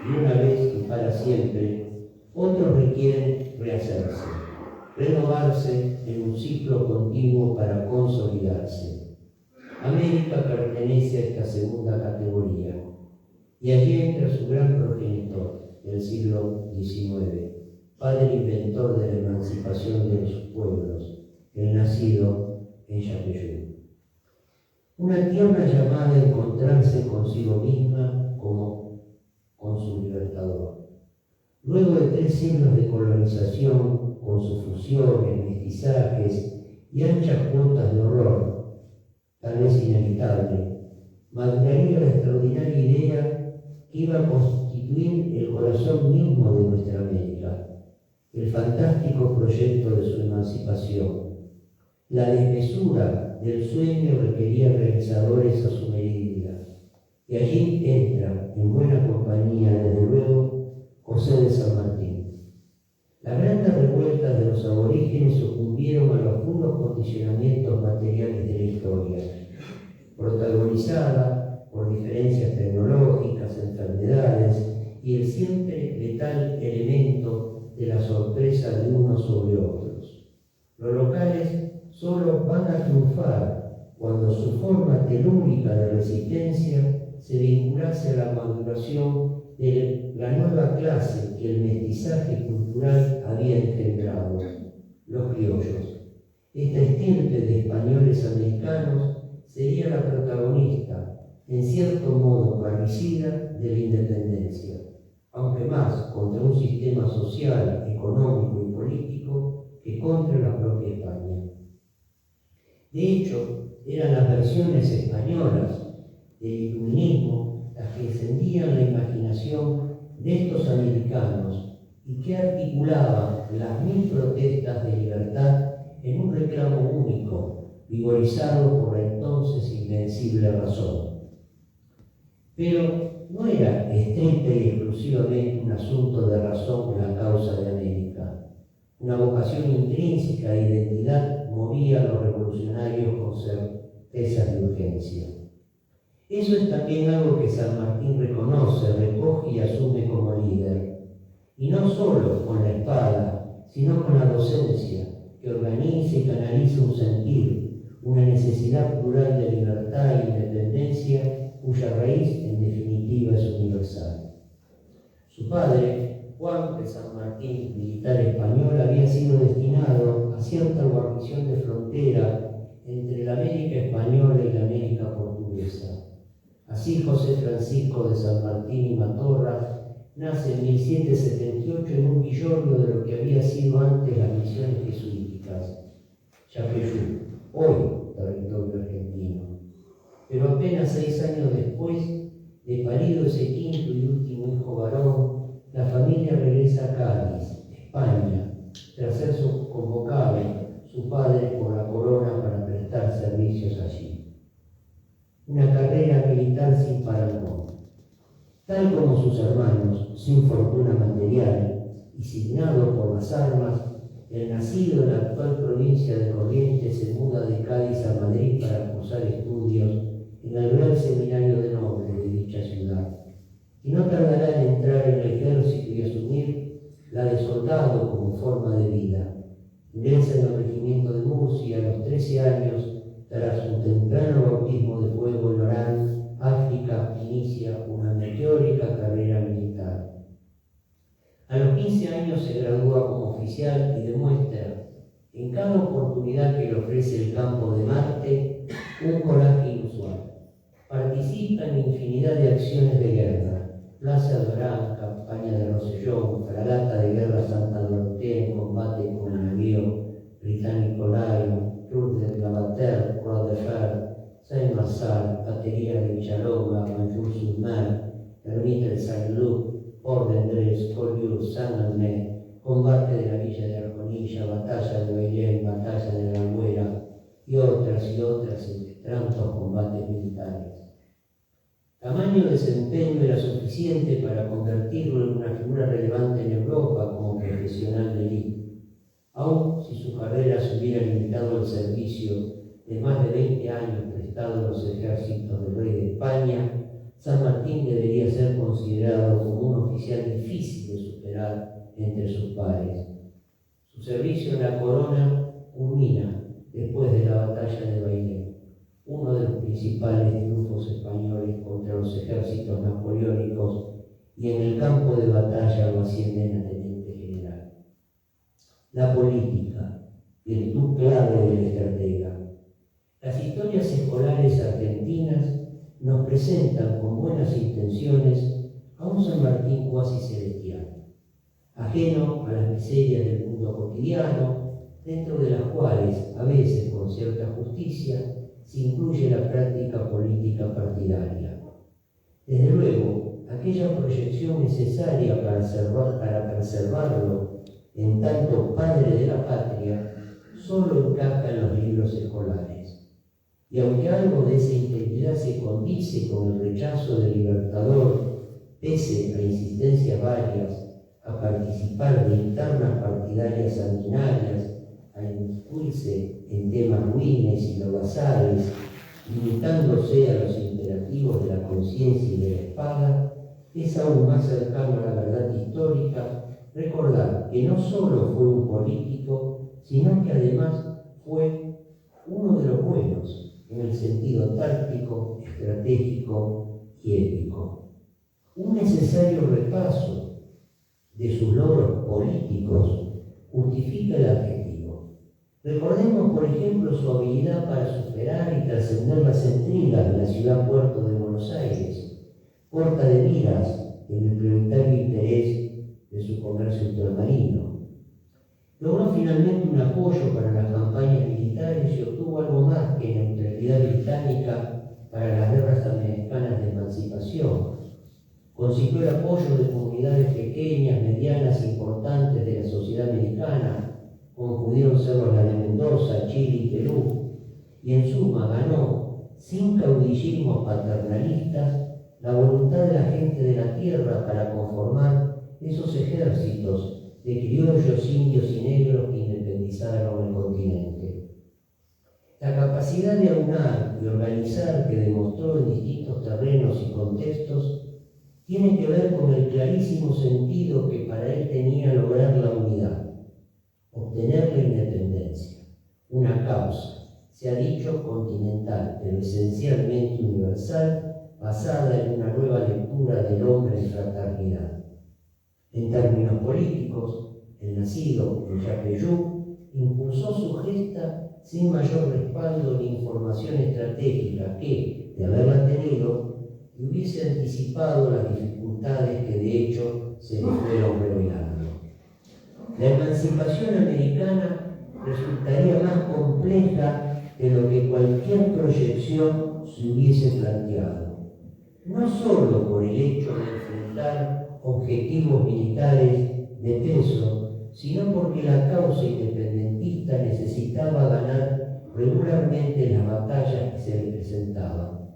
de una vez y para siempre, otros requieren rehacerse, renovarse en un ciclo continuo para consolidarse. América pertenece a esta segunda categoría, y allí entra su gran progenitor del siglo XIX, padre inventor de la emancipación de sus pueblos, el nacido en Yapeyú. Una tierra llamada a encontrarse consigo misma como con su libertador. Luego de 3 siglos de colonización, con sus fusiones, mestizajes y anchas cuotas de horror, tal vez inevitable, maduraría la extraordinaria idea que iba a constituir el corazón mismo de nuestra América, el fantástico proyecto de su emancipación. La desmesura del sueño requería realizadores a su medida, y allí entra, en buena compañía, desde luego, José de San Martín. Las grandes revueltas de los aborígenes sucumbieron a los duros condicionamientos materiales de la historia, protagonizada por diferencias tecnológicas, enfermedades y el siempre letal elemento de la sorpresa de unos sobre otros. Los locales solo van a triunfar cuando su forma telúrica de resistencia se vinculase a la maduración de la nueva clase que el mestizaje cultural había engendrado, los criollos. Esta estirpe de españoles americanos sería la protagonista, en cierto modo parricida, de la independencia, aunque más contra un sistema social, económico y político que contra la propia España. De hecho, eran las versiones españolas del iluminismo las que encendían la imaginación de estos americanos y que articulaban las 1000 protestas de libertad en un reclamo único, vigorizado por la entonces invencible razón. Pero no era estricta y exclusivamente un asunto de razón la causa de América. Una vocación intrínseca de identidad movía a los revolucionarios con certezas de urgencia. Eso es también algo que San Martín reconoce, recoge y asume como líder. Y no solo con la espada, sino con la docencia, que organiza y canaliza un sentir, una necesidad plural de libertad e independencia, cuya raíz en definitiva es universal. Su padre, Juan de San Martín, militar español, había sido destinado a cierta guarnición de frontera entre la América española y la América portuguesa. Así José Francisco de San Martín y Matorras nace en 1778 en un villorrio de lo que había sido antes las misiones jesuíticas, Yapeyú, hoy territorio argentino. Pero apenas 6 años después de parido ese quinto y último hijo varón, la familia regresa a Cádiz, España, tras ser convocado su padre por la corona para prestar servicios allí. Una carrera militar sin parangón. Tal como sus hermanos, sin fortuna material y signado por las armas, el nacido en la actual provincia de Corrientes se muda de Cádiz a Madrid para cursar estudios en el Real Seminario de Nobles de dicha ciudad, y no tardará en entrar en el ejército y asumir la de soldado como forma de vida. Ingresa en el regimiento de Murcia a los 13 años, tras un temprano bautismo de fuego en Orán, África, inicia una meteórica carrera militar. A los 15 años se gradúa como oficial y demuestra, en cada oportunidad que le ofrece el campo de Marte, un coraje inusual. Participa en infinidad de acciones de guerra: Plaza de Orán, campaña de Rosellón, fragata de guerra Santa Dorotea en combate con el navío británico Lion, Cruz de Clavater, Croix de Fer, Saint-Marçal, batería de Villalonga, Manjou-sur-Mer, ermita de Saint-Luc, Port-d'Andrés, Collioure, Saint-André, combate de la villa de Arconilla, batalla de Bailén, batalla de la Albuera y otras entre tantos combates militares. Tamaño desempeño era suficiente para convertirlo en una figura relevante en Europa como profesional de élite. Aun si su carrera se hubiera limitado al servicio de más de 20 años prestado en los ejércitos del rey de España, San Martín debería ser considerado como un oficial difícil de superar entre sus pares. Su servicio en la corona culmina después de la batalla de Bailén, uno de los principales triunfos españoles contra los ejércitos napoleónicos, y en el campo de batalla lo ascienden a teniente general. La política, virtud clave del estratega. Las historias escolares argentinas nos presentan con buenas intenciones a un San Martín cuasi celestial, ajeno a las miserias del mundo cotidiano, dentro de las cuales, a veces con cierta justicia, se incluye la práctica política partidaria. Desde luego, aquella proyección necesaria para preservarlo en tanto padre de la patria, solo encaja en los libros escolares. Y aunque algo de esa integridad se condice con el rechazo del Libertador, pese a insistencias varias a participar de internas partidarias sanguinarias, a inmiscuirse en temas ruines y lodazales, limitándose a los imperativos de la conciencia y de la espada, es aún más cercano a la verdad histórica recordar que no solo fue un político, sino que además fue uno de los buenos, en el sentido táctico, estratégico y ético. Un necesario repaso de sus logros políticos justifica el adjetivo. Recordemos, por ejemplo, su habilidad para superar y trascender las intrigas de la ciudad-puerto de Buenos Aires, puerta de miras en el prioritario interés de su comercio ultramarino. Logró finalmente un apoyo para las campañas militares y obtuvo algo más que neutralidad británica para las guerras americanas de emancipación. Consiguió el apoyo de comunidades pequeñas, medianas, importantes de la sociedad americana, como pudieron serlo la de Mendoza, Chile y Perú, y en suma ganó, sin caudillismos paternalistas, la voluntad de la gente de la tierra para conformar esos ejércitos de criollos, indios y negros que independizaron el continente. La capacidad de aunar y organizar que demostró en distintos terrenos y contextos tiene que ver con el clarísimo sentido que para él tenía lograr la unidad, obtener la independencia, una causa, se ha dicho continental, pero esencialmente universal, basada en una nueva lectura del hombre en fraternidad. En términos políticos, el nacido en Yapeyú impulsó su gesta sin mayor respaldo ni información estratégica que, de haberla tenido, hubiese anticipado las dificultades que de hecho se le fueron revelando. La emancipación americana resultaría más compleja de lo que cualquier proyección se hubiese planteado, no solo por el hecho de enfrentar objetivos militares de peso, sino porque la causa independentista necesitaba ganar regularmente las batallas que se le presentaban.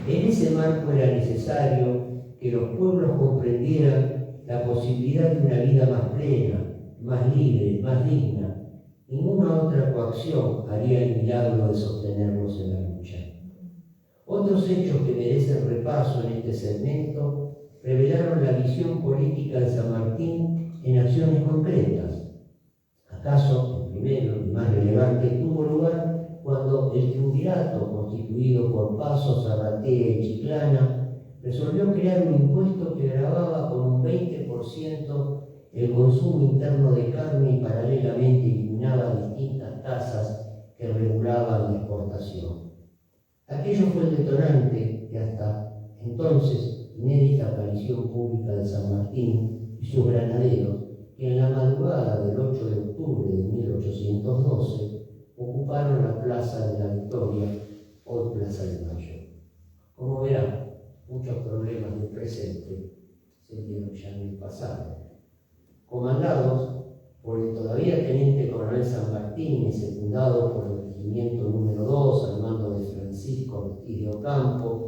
En ese marco era necesario que los pueblos comprendieran la posibilidad de una vida más plena, más libre, más digna. Ninguna otra coacción haría el milagro de sostenerlos en la lucha. Otros hechos que merecen repaso en este segmento revelaron la visión política de San Martín en acciones concretas. ¿Acaso el primero y más relevante tuvo lugar cuando el triunvirato constituido por Paso, Zarratea y Chiclana resolvió crear un impuesto que gravaba con un 20% el consumo interno de carne y paralelamente eliminaba distintas tasas que regulaban la exportación? Aquello fue el detonante de hasta entonces inédita aparición pública de San Martín y sus granaderos, que en la madrugada del 8 de octubre de 1812 ocuparon la Plaza de la Victoria, hoy Plaza de Mayo. Como verán, muchos problemas del presente se dieron ya en el pasado. Comandados por el todavía teniente coronel San Martín y secundados por el regimiento número 2 al mando de Francisco Ortiz de Ocampo,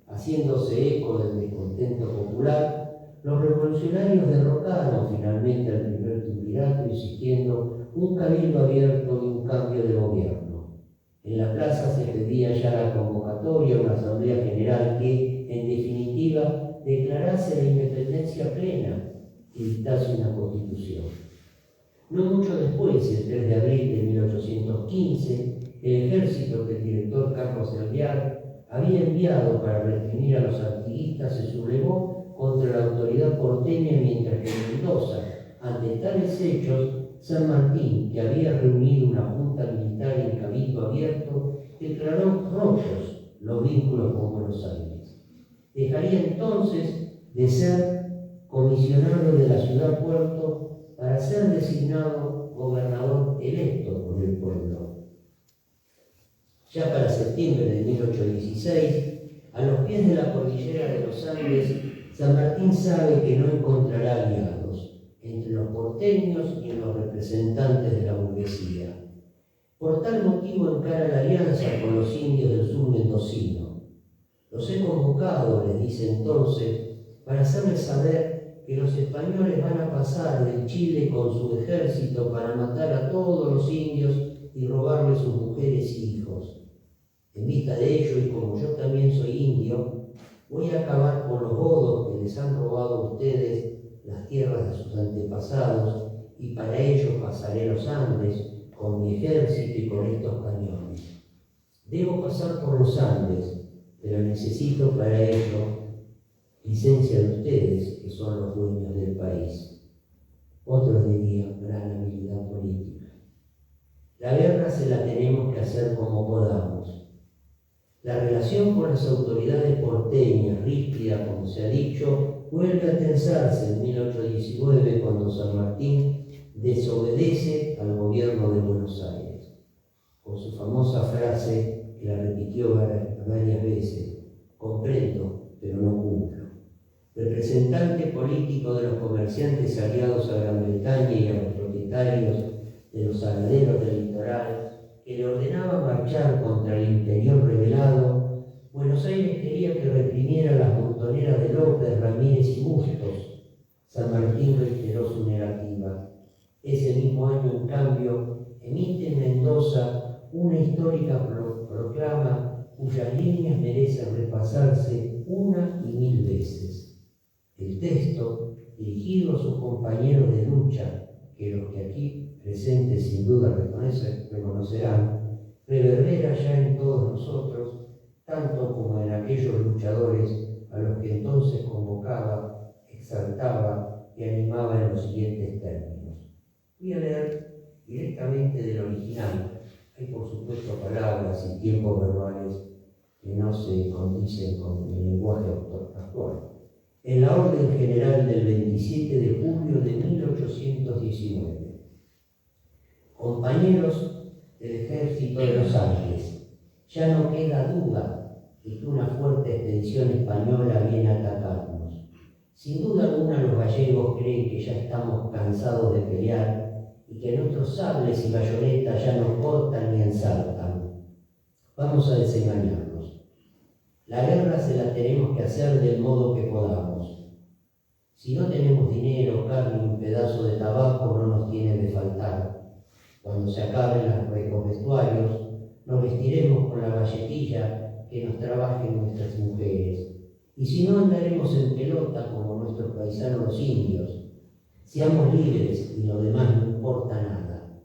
Haciéndose eco del descontento popular, los revolucionarios derrocaron finalmente al primer triunvirato, exigiendo un cabildo abierto y un cambio de gobierno. En la plaza se pedía ya la convocatoria a una asamblea general que, en definitiva, declarase la independencia plena y dictase una constitución. No mucho después, el 3 de abril de 1815, el ejército que el director Carlos Alvear había enviado para reprimir a los artiguistas se sublevó contra la autoridad porteña, mientras que en Mendoza, ante tales hechos, San Martín, que había reunido una junta militar en cabildo abierto, declaró rotos los vínculos con Buenos Aires. Dejaría entonces de ser comisionado de la ciudad-puerto para ser designado gobernador electo por el pueblo. Ya para septiembre de 1816, a los pies de la cordillera de los Andes, San Martín sabe que no encontrará aliados entre los porteños y en los representantes de la burguesía. Por tal motivo encara la alianza con los indios del sur mendocino. Los he convocado, les dice entonces, para hacerles saber que los españoles van a pasar del Chile con su ejército para matar a todos los indios y robarles sus mujeres y hijos. En vista de ello, y como yo también soy indio, voy a acabar con los godos que les han robado a ustedes las tierras de sus antepasados, y para ello pasaré los Andes con mi ejército y con estos cañones. Debo pasar por los Andes, pero necesito para ello licencia de ustedes, que son los dueños del país. Otros dirían gran habilidad política. La guerra se la tenemos que hacer como podamos. La relación con las autoridades porteñas, ríspida como se ha dicho, vuelve a tensarse en 1819 cuando San Martín desobedece al gobierno de Buenos Aires, con su famosa frase que la repitió varias veces: comprendo, pero no cumplo. Representante político de los comerciantes aliados a Gran Bretaña y a los propietarios de los saladeros del litoral, que le ordenaba marchar contra el interior rebelado, Buenos Aires quería que reprimiera las montoneras de López, Ramírez y Bustos. San Martín reiteró su negativa. Ese mismo año, en cambio, emite en Mendoza una histórica proclama cuyas líneas merecen repasarse una y mil veces. El texto, dirigido a sus compañeros de lucha, que los que aquí presentes sin duda reconocerán, reverbera ya en todos nosotros, tanto como en aquellos luchadores a los que entonces convocaba, exaltaba y animaba en los siguientes términos. Voy a leer directamente del original. Hay, por supuesto, palabras y tiempos verbales que no se condicen con el lenguaje actual. En la orden general del 27 de julio de 1819. Compañeros del ejército de los Andes, ya no queda duda de que una fuerte expedición española viene a atacarnos. Sin duda alguna los gallegos creen que ya estamos cansados de pelear y que nuestros sables y bayonetas ya no cortan ni ensaltan. Vamos a desengañarnos. La guerra se la tenemos que hacer del modo que podamos. Si no tenemos dinero, carne y un pedazo de tabaco, no nos tiene de faltar. Cuando se acaben los vestuarios, nos vestiremos con la galletilla que nos trabajen nuestras mujeres. Y si no, andaremos en pelota como nuestros paisanos los indios. Seamos libres y lo demás no importa nada.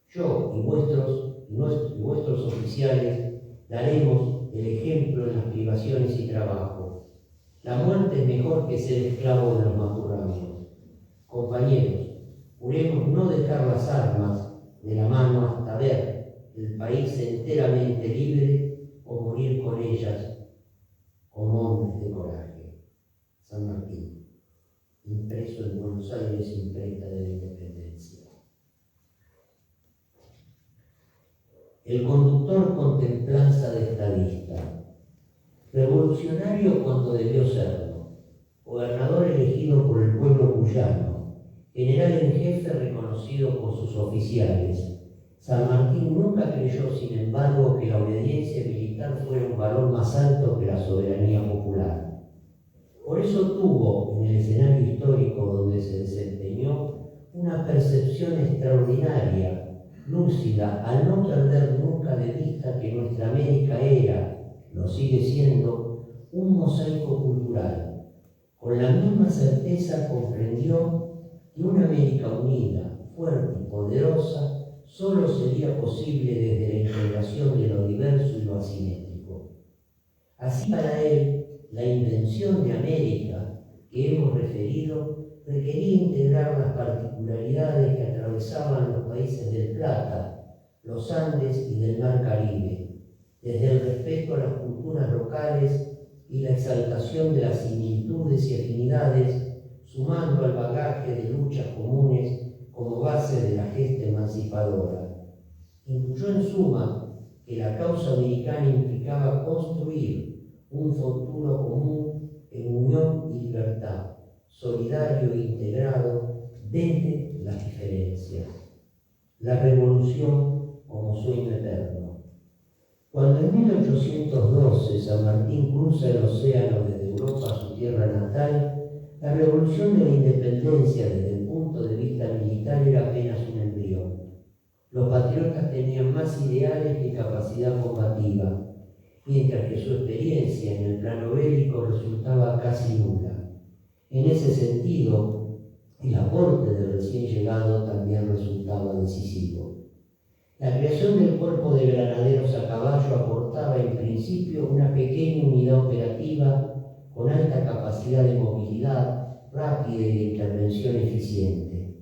Yo y vuestros oficiales daremos el ejemplo en las privaciones y trabajo. La muerte es mejor que ser esclavo de los maturramios. Compañeros, juremos no dejar las armas de la mano hasta ver el país enteramente libre o morir con ellas como hombres de coraje. San Martín, impreso en Buenos Aires, imprenta de la Independencia. El conductor con templanza de estadista, revolucionario cuando debió serlo, gobernador elegido por el pueblo cuyano, general en jefe reconocido por sus oficiales. San Martín nunca creyó, sin embargo, que la obediencia militar fuera un valor más alto que la soberanía popular. eso tuvo en el escenario histórico donde se desempeñó una percepción extraordinaria, lúcida, al no perder nunca de vista que nuestra América era, lo sigue siendo, un mosaico cultural. Con la misma certeza comprendió que una América unida, fuerte y poderosa solo sería posible desde la integración de lo diverso y lo asimétrico. Así para él, la invención de América que hemos referido requería integrar las particularidades que atravesaban los países del Plata, los Andes y del Mar Caribe, desde el respeto a las culturas locales y la exaltación de las similitudes y afinidades, sumando al bagaje de luchas comunes como base de la gesta emancipadora. Incluyó en suma que la causa americana implicaba construir un futuro común en unión y libertad, solidario e integrado desde las diferencias. La revolución como sueño eterno. Cuando en 1812 San Martín cruza el océano desde Europa a su tierra natal, la revolución de la independencia desde el punto de vista militar era apenas un embrión. Los patriotas tenían más ideales que capacidad combativa, mientras que su experiencia en el plano bélico resultaba casi nula. En ese sentido, el aporte del recién llegado también resultaba decisivo. La creación del cuerpo de granaderos a caballo aportaba en principio una pequeña unidad operativa con alta capacidad de movilidad rápida y de intervención eficiente.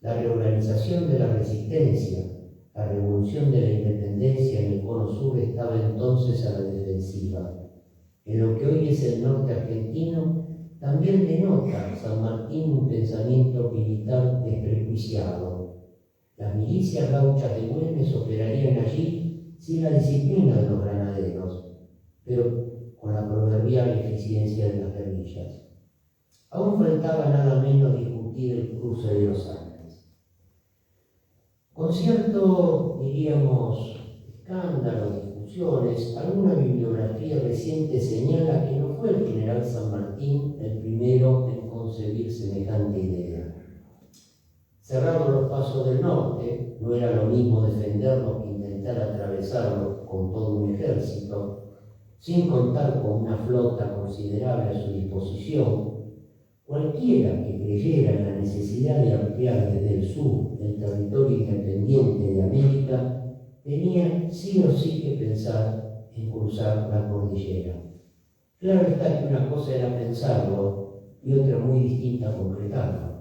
La reorganización de la resistencia, la revolución de la independencia en el cono sur estaba entonces a la defensiva. En lo que hoy es el norte argentino, también denota San Martín un pensamiento militar desprejuiciado. Las milicias gauchas de Güemes operarían allí sin la disciplina de los granaderos, pero con la proverbial eficiencia de las guerrillas. Aún faltaba nada menos discutir el cruce de los Andes. Con cierto, diríamos, escándalo, discusiones, alguna bibliografía reciente señala que no fue el general San Martín el primero en concebir semejante idea. Cerrados los pasos del norte, no era lo mismo defenderlo que intentar atravesarlo con todo un ejército, sin contar con una flota considerable a su disposición. Cualquiera que creyera en la necesidad de ampliar desde el sur el territorio independiente de América tenía sí o sí que pensar en cruzar la cordillera. Claro está que una cosa era pensarlo y otra muy distinta concretarlo.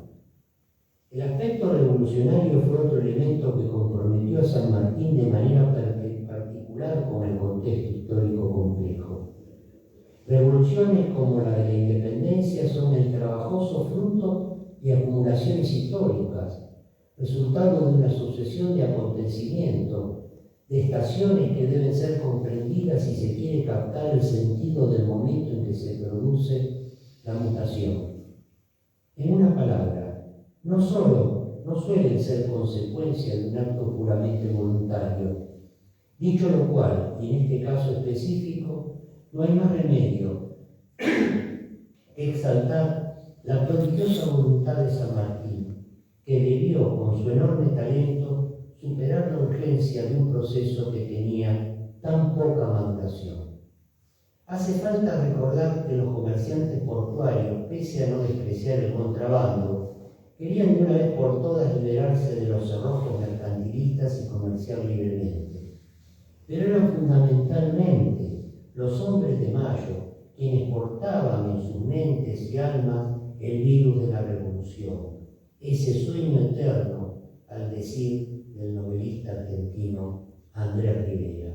El aspecto revolucionario fue otro elemento que comprometió a San Martín de manera particular con el contexto histórico complejo. Revoluciones como la de la independencia son el trabajoso fruto de acumulaciones históricas, resultado de una sucesión de acontecimientos, de estaciones que deben ser comprendidas si se quiere captar el sentido del momento en que se produce la mutación. En una palabra, no suelen ser consecuencia de un acto puramente voluntario. Dicho lo cual, y en este caso específico, no hay más remedio que exaltar la prodigiosa voluntad de San Martín, que debió, con su enorme talento, superar la urgencia de un proceso que tenía tan poca maduración. Hace falta recordar que los comerciantes portuarios, pese a no despreciar el contrabando, querían de una vez por todas liberarse de los cerrojos mercantilistas y comerciar libremente. Pero eran fundamentalmente los hombres de Mayo quienes portaban en sus mentes y almas el virus de la revolución, ese sueño eterno, al decir del novelista argentino Andrés Rivera.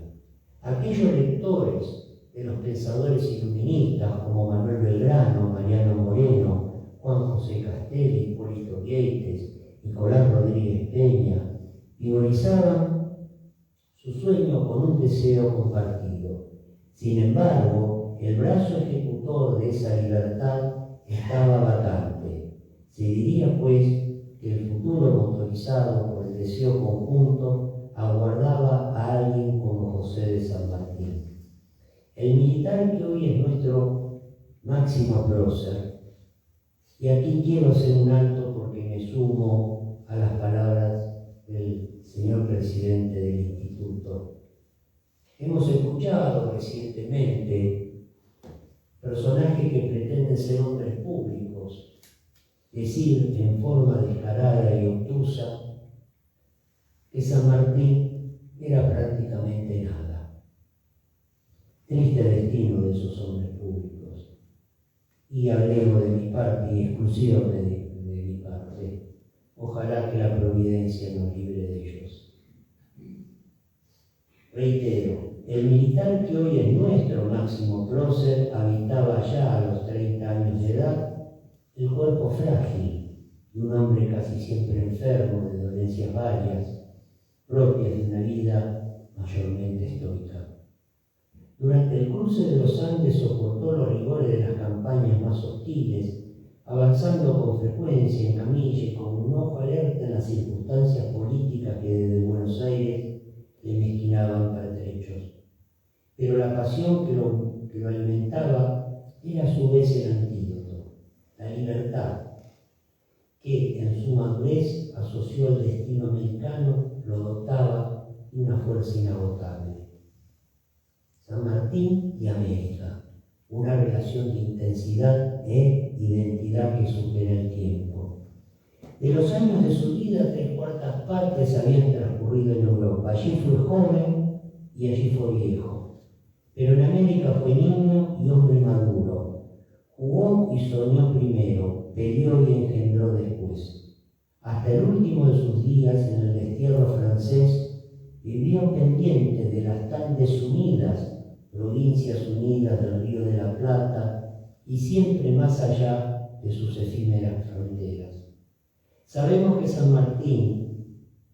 Aquellos lectores de los pensadores iluministas como Manuel Belgrano, Mariano Moreno, Juan José Castelli, Hipólito Yeites, Nicolás Rodríguez Peña, visualizaban su sueño con un deseo compartido. Sin embargo, el brazo ejecutor de esa libertad estaba vacante. Se diría, pues, que el futuro motorizado por el deseo conjunto aguardaba a alguien como José de San Martín. El militar que hoy es nuestro Máximo Prócer. Y aquí quiero hacer un alto porque me sumo a las palabras del señor presidente del instituto. Hemos escuchado recientemente personajes que pretenden ser hombres públicos decir en forma descarada y obtusa que San Martín era prácticamente nada. Triste destino de esos hombres públicos. Y agrego de mi parte, y exclusivamente de mi parte, ojalá que la providencia nos libre de ellos. Reitero, el militar que hoy es nuestro Máximo Prócer habitaba ya a los 30 años de edad el cuerpo frágil de un hombre casi siempre enfermo de dolencias varias, propias de una vida mayormente estoica. Durante el cruce de los Andes soportó los rigores de las campañas más hostiles, avanzando con frecuencia en camilla y con un ojo alerta en las circunstancias políticas que desde Buenos Aires le mezquinaban pertrechos. Pero la pasión que lo alimentaba era a su vez el antídoto, la libertad, que en su madurez asoció al destino americano, lo dotaba de una fuerza inagotable. San Martín y América, una relación de intensidad e identidad que supera el tiempo. De los años de su vida, 3/4 partes habían transcurrido en Europa. Allí fue joven y allí fue viejo. Pero en América fue niño y hombre maduro. Jugó y soñó primero, peleó y engendró después. Hasta el último de sus días en el destierro francés, vivió pendiente de las tan desunidas Provincias Unidas del Río de la Plata y siempre más allá de sus efímeras fronteras. Sabemos que San Martín,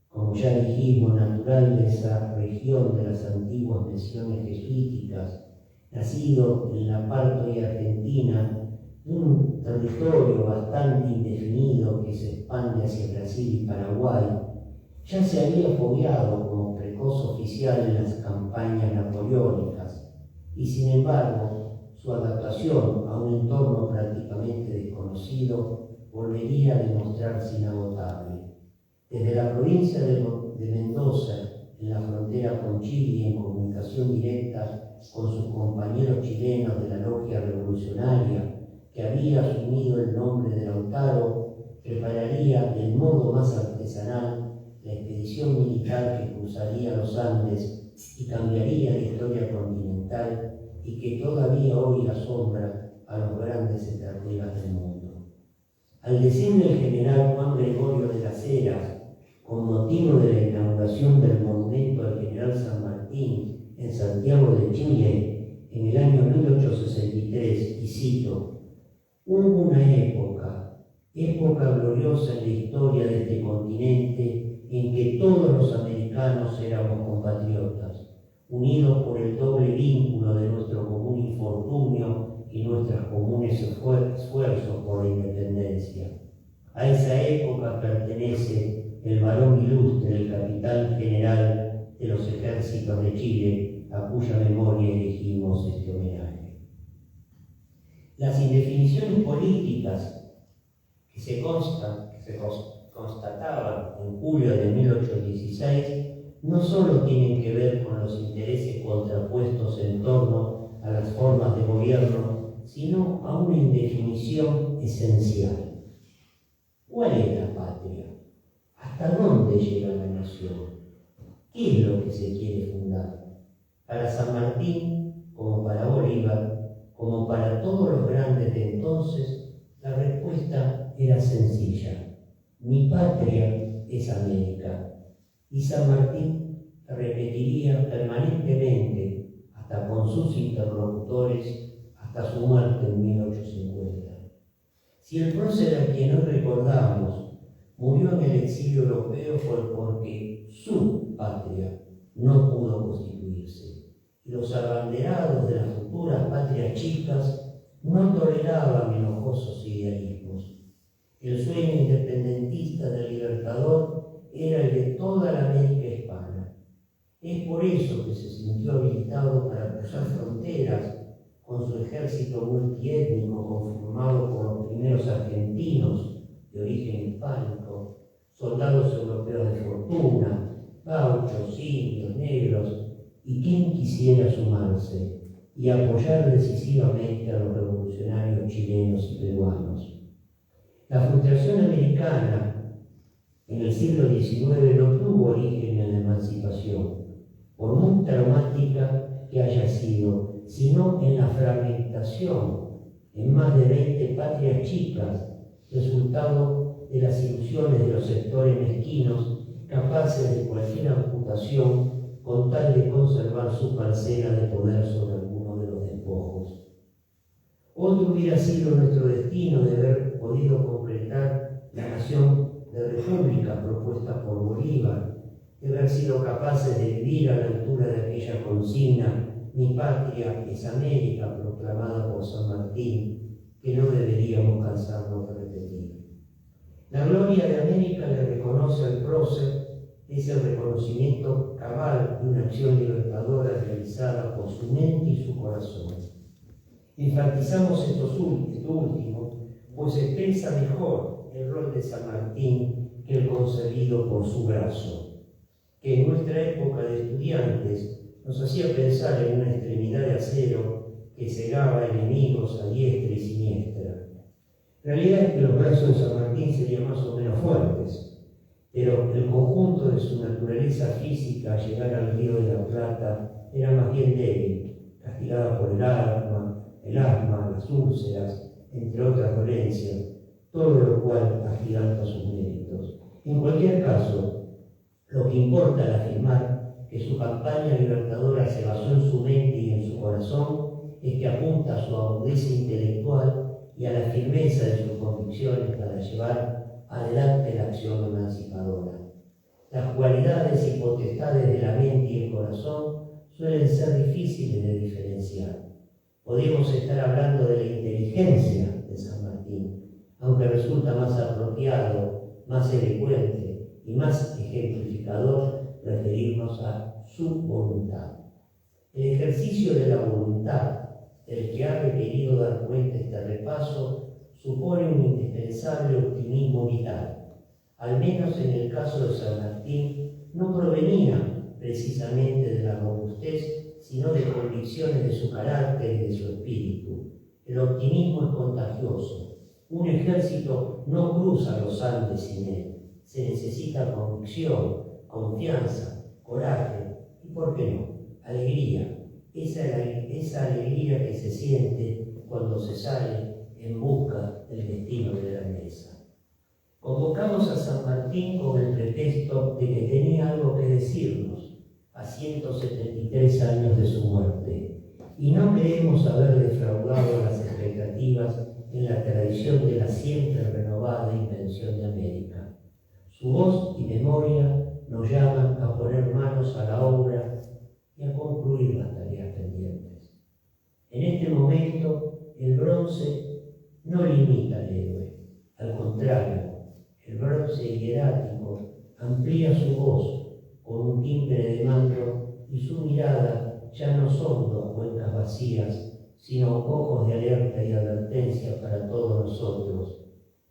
como ya dijimos, natural de esa región de las antiguas misiones jesuíticas, nacido en la parte hoy argentina, de un territorio bastante indefinido que se expande hacia Brasil y Paraguay, ya se había fogueado como precoz oficial en las campañas napoleónicas y sin embargo su adaptación a un entorno prácticamente desconocido volvería a demostrarse inagotable. Desde la provincia de Mendoza, en la frontera con Chile y en comunicación directa con sus compañeros chilenos de la Logia Revolucionaria, que había asumido el nombre de Lautaro, prepararía del modo más artesanal la expedición militar que cruzaría los Andes y cambiaría la historia continental y que todavía hoy asombra a los grandes estrategas del mundo. Al decir del general Juan Gregorio de las Heras, con motivo de la inauguración del monumento al general San Martín en Santiago de Chile en el año 1863, y cito: hubo una época gloriosa en la historia de este continente en que todos los americanos éramos compatriotas, unidos por el doble vínculo de nuestro común infortunio y nuestros comunes esfuerzos por la independencia. A esa época pertenece el varón ilustre, el capitán general de los ejércitos de Chile, a cuya memoria elegimos este homenaje. Las indefiniciones políticas que se constataban en julio de 1816 no solo tienen que ver con los intereses contrapuestos en torno a las formas de gobierno, sino a una indefinición esencial. ¿Cuál es la patria? ¿Hasta dónde llega la nación? ¿Qué es lo que se quiere fundar? Para San Martín, como para Bolívar, como para todos los grandes de entonces, la respuesta era sencilla: mi patria es América. Y San Martín repetiría permanentemente, hasta con sus interlocutores, hasta su muerte en 1850. Si el prócer a quien hoy recordamos murió en el exilio europeo fue porque su patria no pudo constituirse. Y los abanderados de las futuras patrias chicas no toleraban enojosos idealismos. El sueño independentista del libertador era el de toda la América hispana. Es por eso que se sintió habilitado para cruzar fronteras con su ejército ejército multiétnico conformado por los primeros argentinos de origen hispánico, soldados europeos de fortuna, gauchos, indios, negros, y quien quisiera sumarse y apoyar decisivamente a los revolucionarios chilenos y peruanos. La frustración americana en el siglo XIX no tuvo origen en la emancipación, por muy traumática que haya sido, sino en la fragmentación en más de 20 patrias chicas, resultado de las ilusiones de los sectores mezquinos capaces de cualquier amputación con tal de conservar su parcela de poder sobre alguno de los despojos. Otro hubiera sido nuestro destino de haber podido concretar la nación de república propuesta por Bolívar, de haber sido capaces de vivir a la altura de aquella consigna «Mi patria es América», proclamada por San Martín, que no deberíamos cansarnos de repetir. La gloria de América le reconoce al prócer, es el reconocimiento cabal de una acción libertadora realizada por su mente y su corazón. Enfatizamos esto último, pues expresa mejor el rol de San Martín que el concebido por su brazo, que en nuestra época de estudiantes nos hacía pensar en una extremidad de acero que cegaba enemigos a diestra y siniestra. La realidad es que los brazos de San Martín serían más o menos fuertes, pero el conjunto de su naturaleza física al llegar al Río de la Plata era más bien débil, castigada por el asma, las úlceras, entre otras dolencias, todo lo cual agiganta sus méritos. En cualquier caso, lo que importa al afirmar que su campaña libertadora se basó en su mente y en su corazón es que apunta a su agudeza intelectual y a la firmeza de sus convicciones para llevar adelante la acción emancipadora. Las cualidades y potestades de la mente y el corazón suelen ser difíciles de diferenciar. Podríamos estar hablando de la inteligencia de San Martín, aunque resulta más apropiado, más elocuente y más ejemplificador referirnos a su voluntad. El ejercicio de la voluntad, del que ha requerido dar cuenta este repaso, supone un indispensable optimismo vital. Al menos en el caso de San Martín, no provenía precisamente de la robustez, sino de convicciones de su carácter y de su espíritu. El optimismo es contagioso. Un ejército no cruza los Andes sin él. Se necesita convicción, confianza, coraje y, ¿por qué no?, alegría. Esa alegría que se siente cuando se sale en busca del destino de la grandeza. Convocamos a San Martín con el pretexto de que tenía algo que decirnos a 173 años de su muerte, y no creemos haber defraudado las expectativas en la tradición de la siempre renovada invención de América. Su voz y memoria nos llaman a poner manos a la obra y a concluir las tareas pendientes. En este momento, el bronce no limita al héroe, al contrario, el bronce hierático amplía su voz con un timbre de mando y su mirada ya no son dos cuencas vacías, sino ojos de alerta y advertencia para todos nosotros,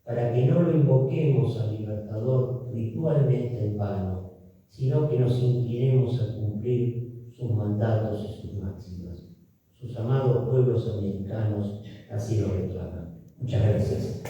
para que no lo invoquemos al libertador ritualmente en vano, sino que nos inclinemos a cumplir sus mandatos y sus máximas. Sus amados pueblos americanos así lo reclaman. Muchas gracias.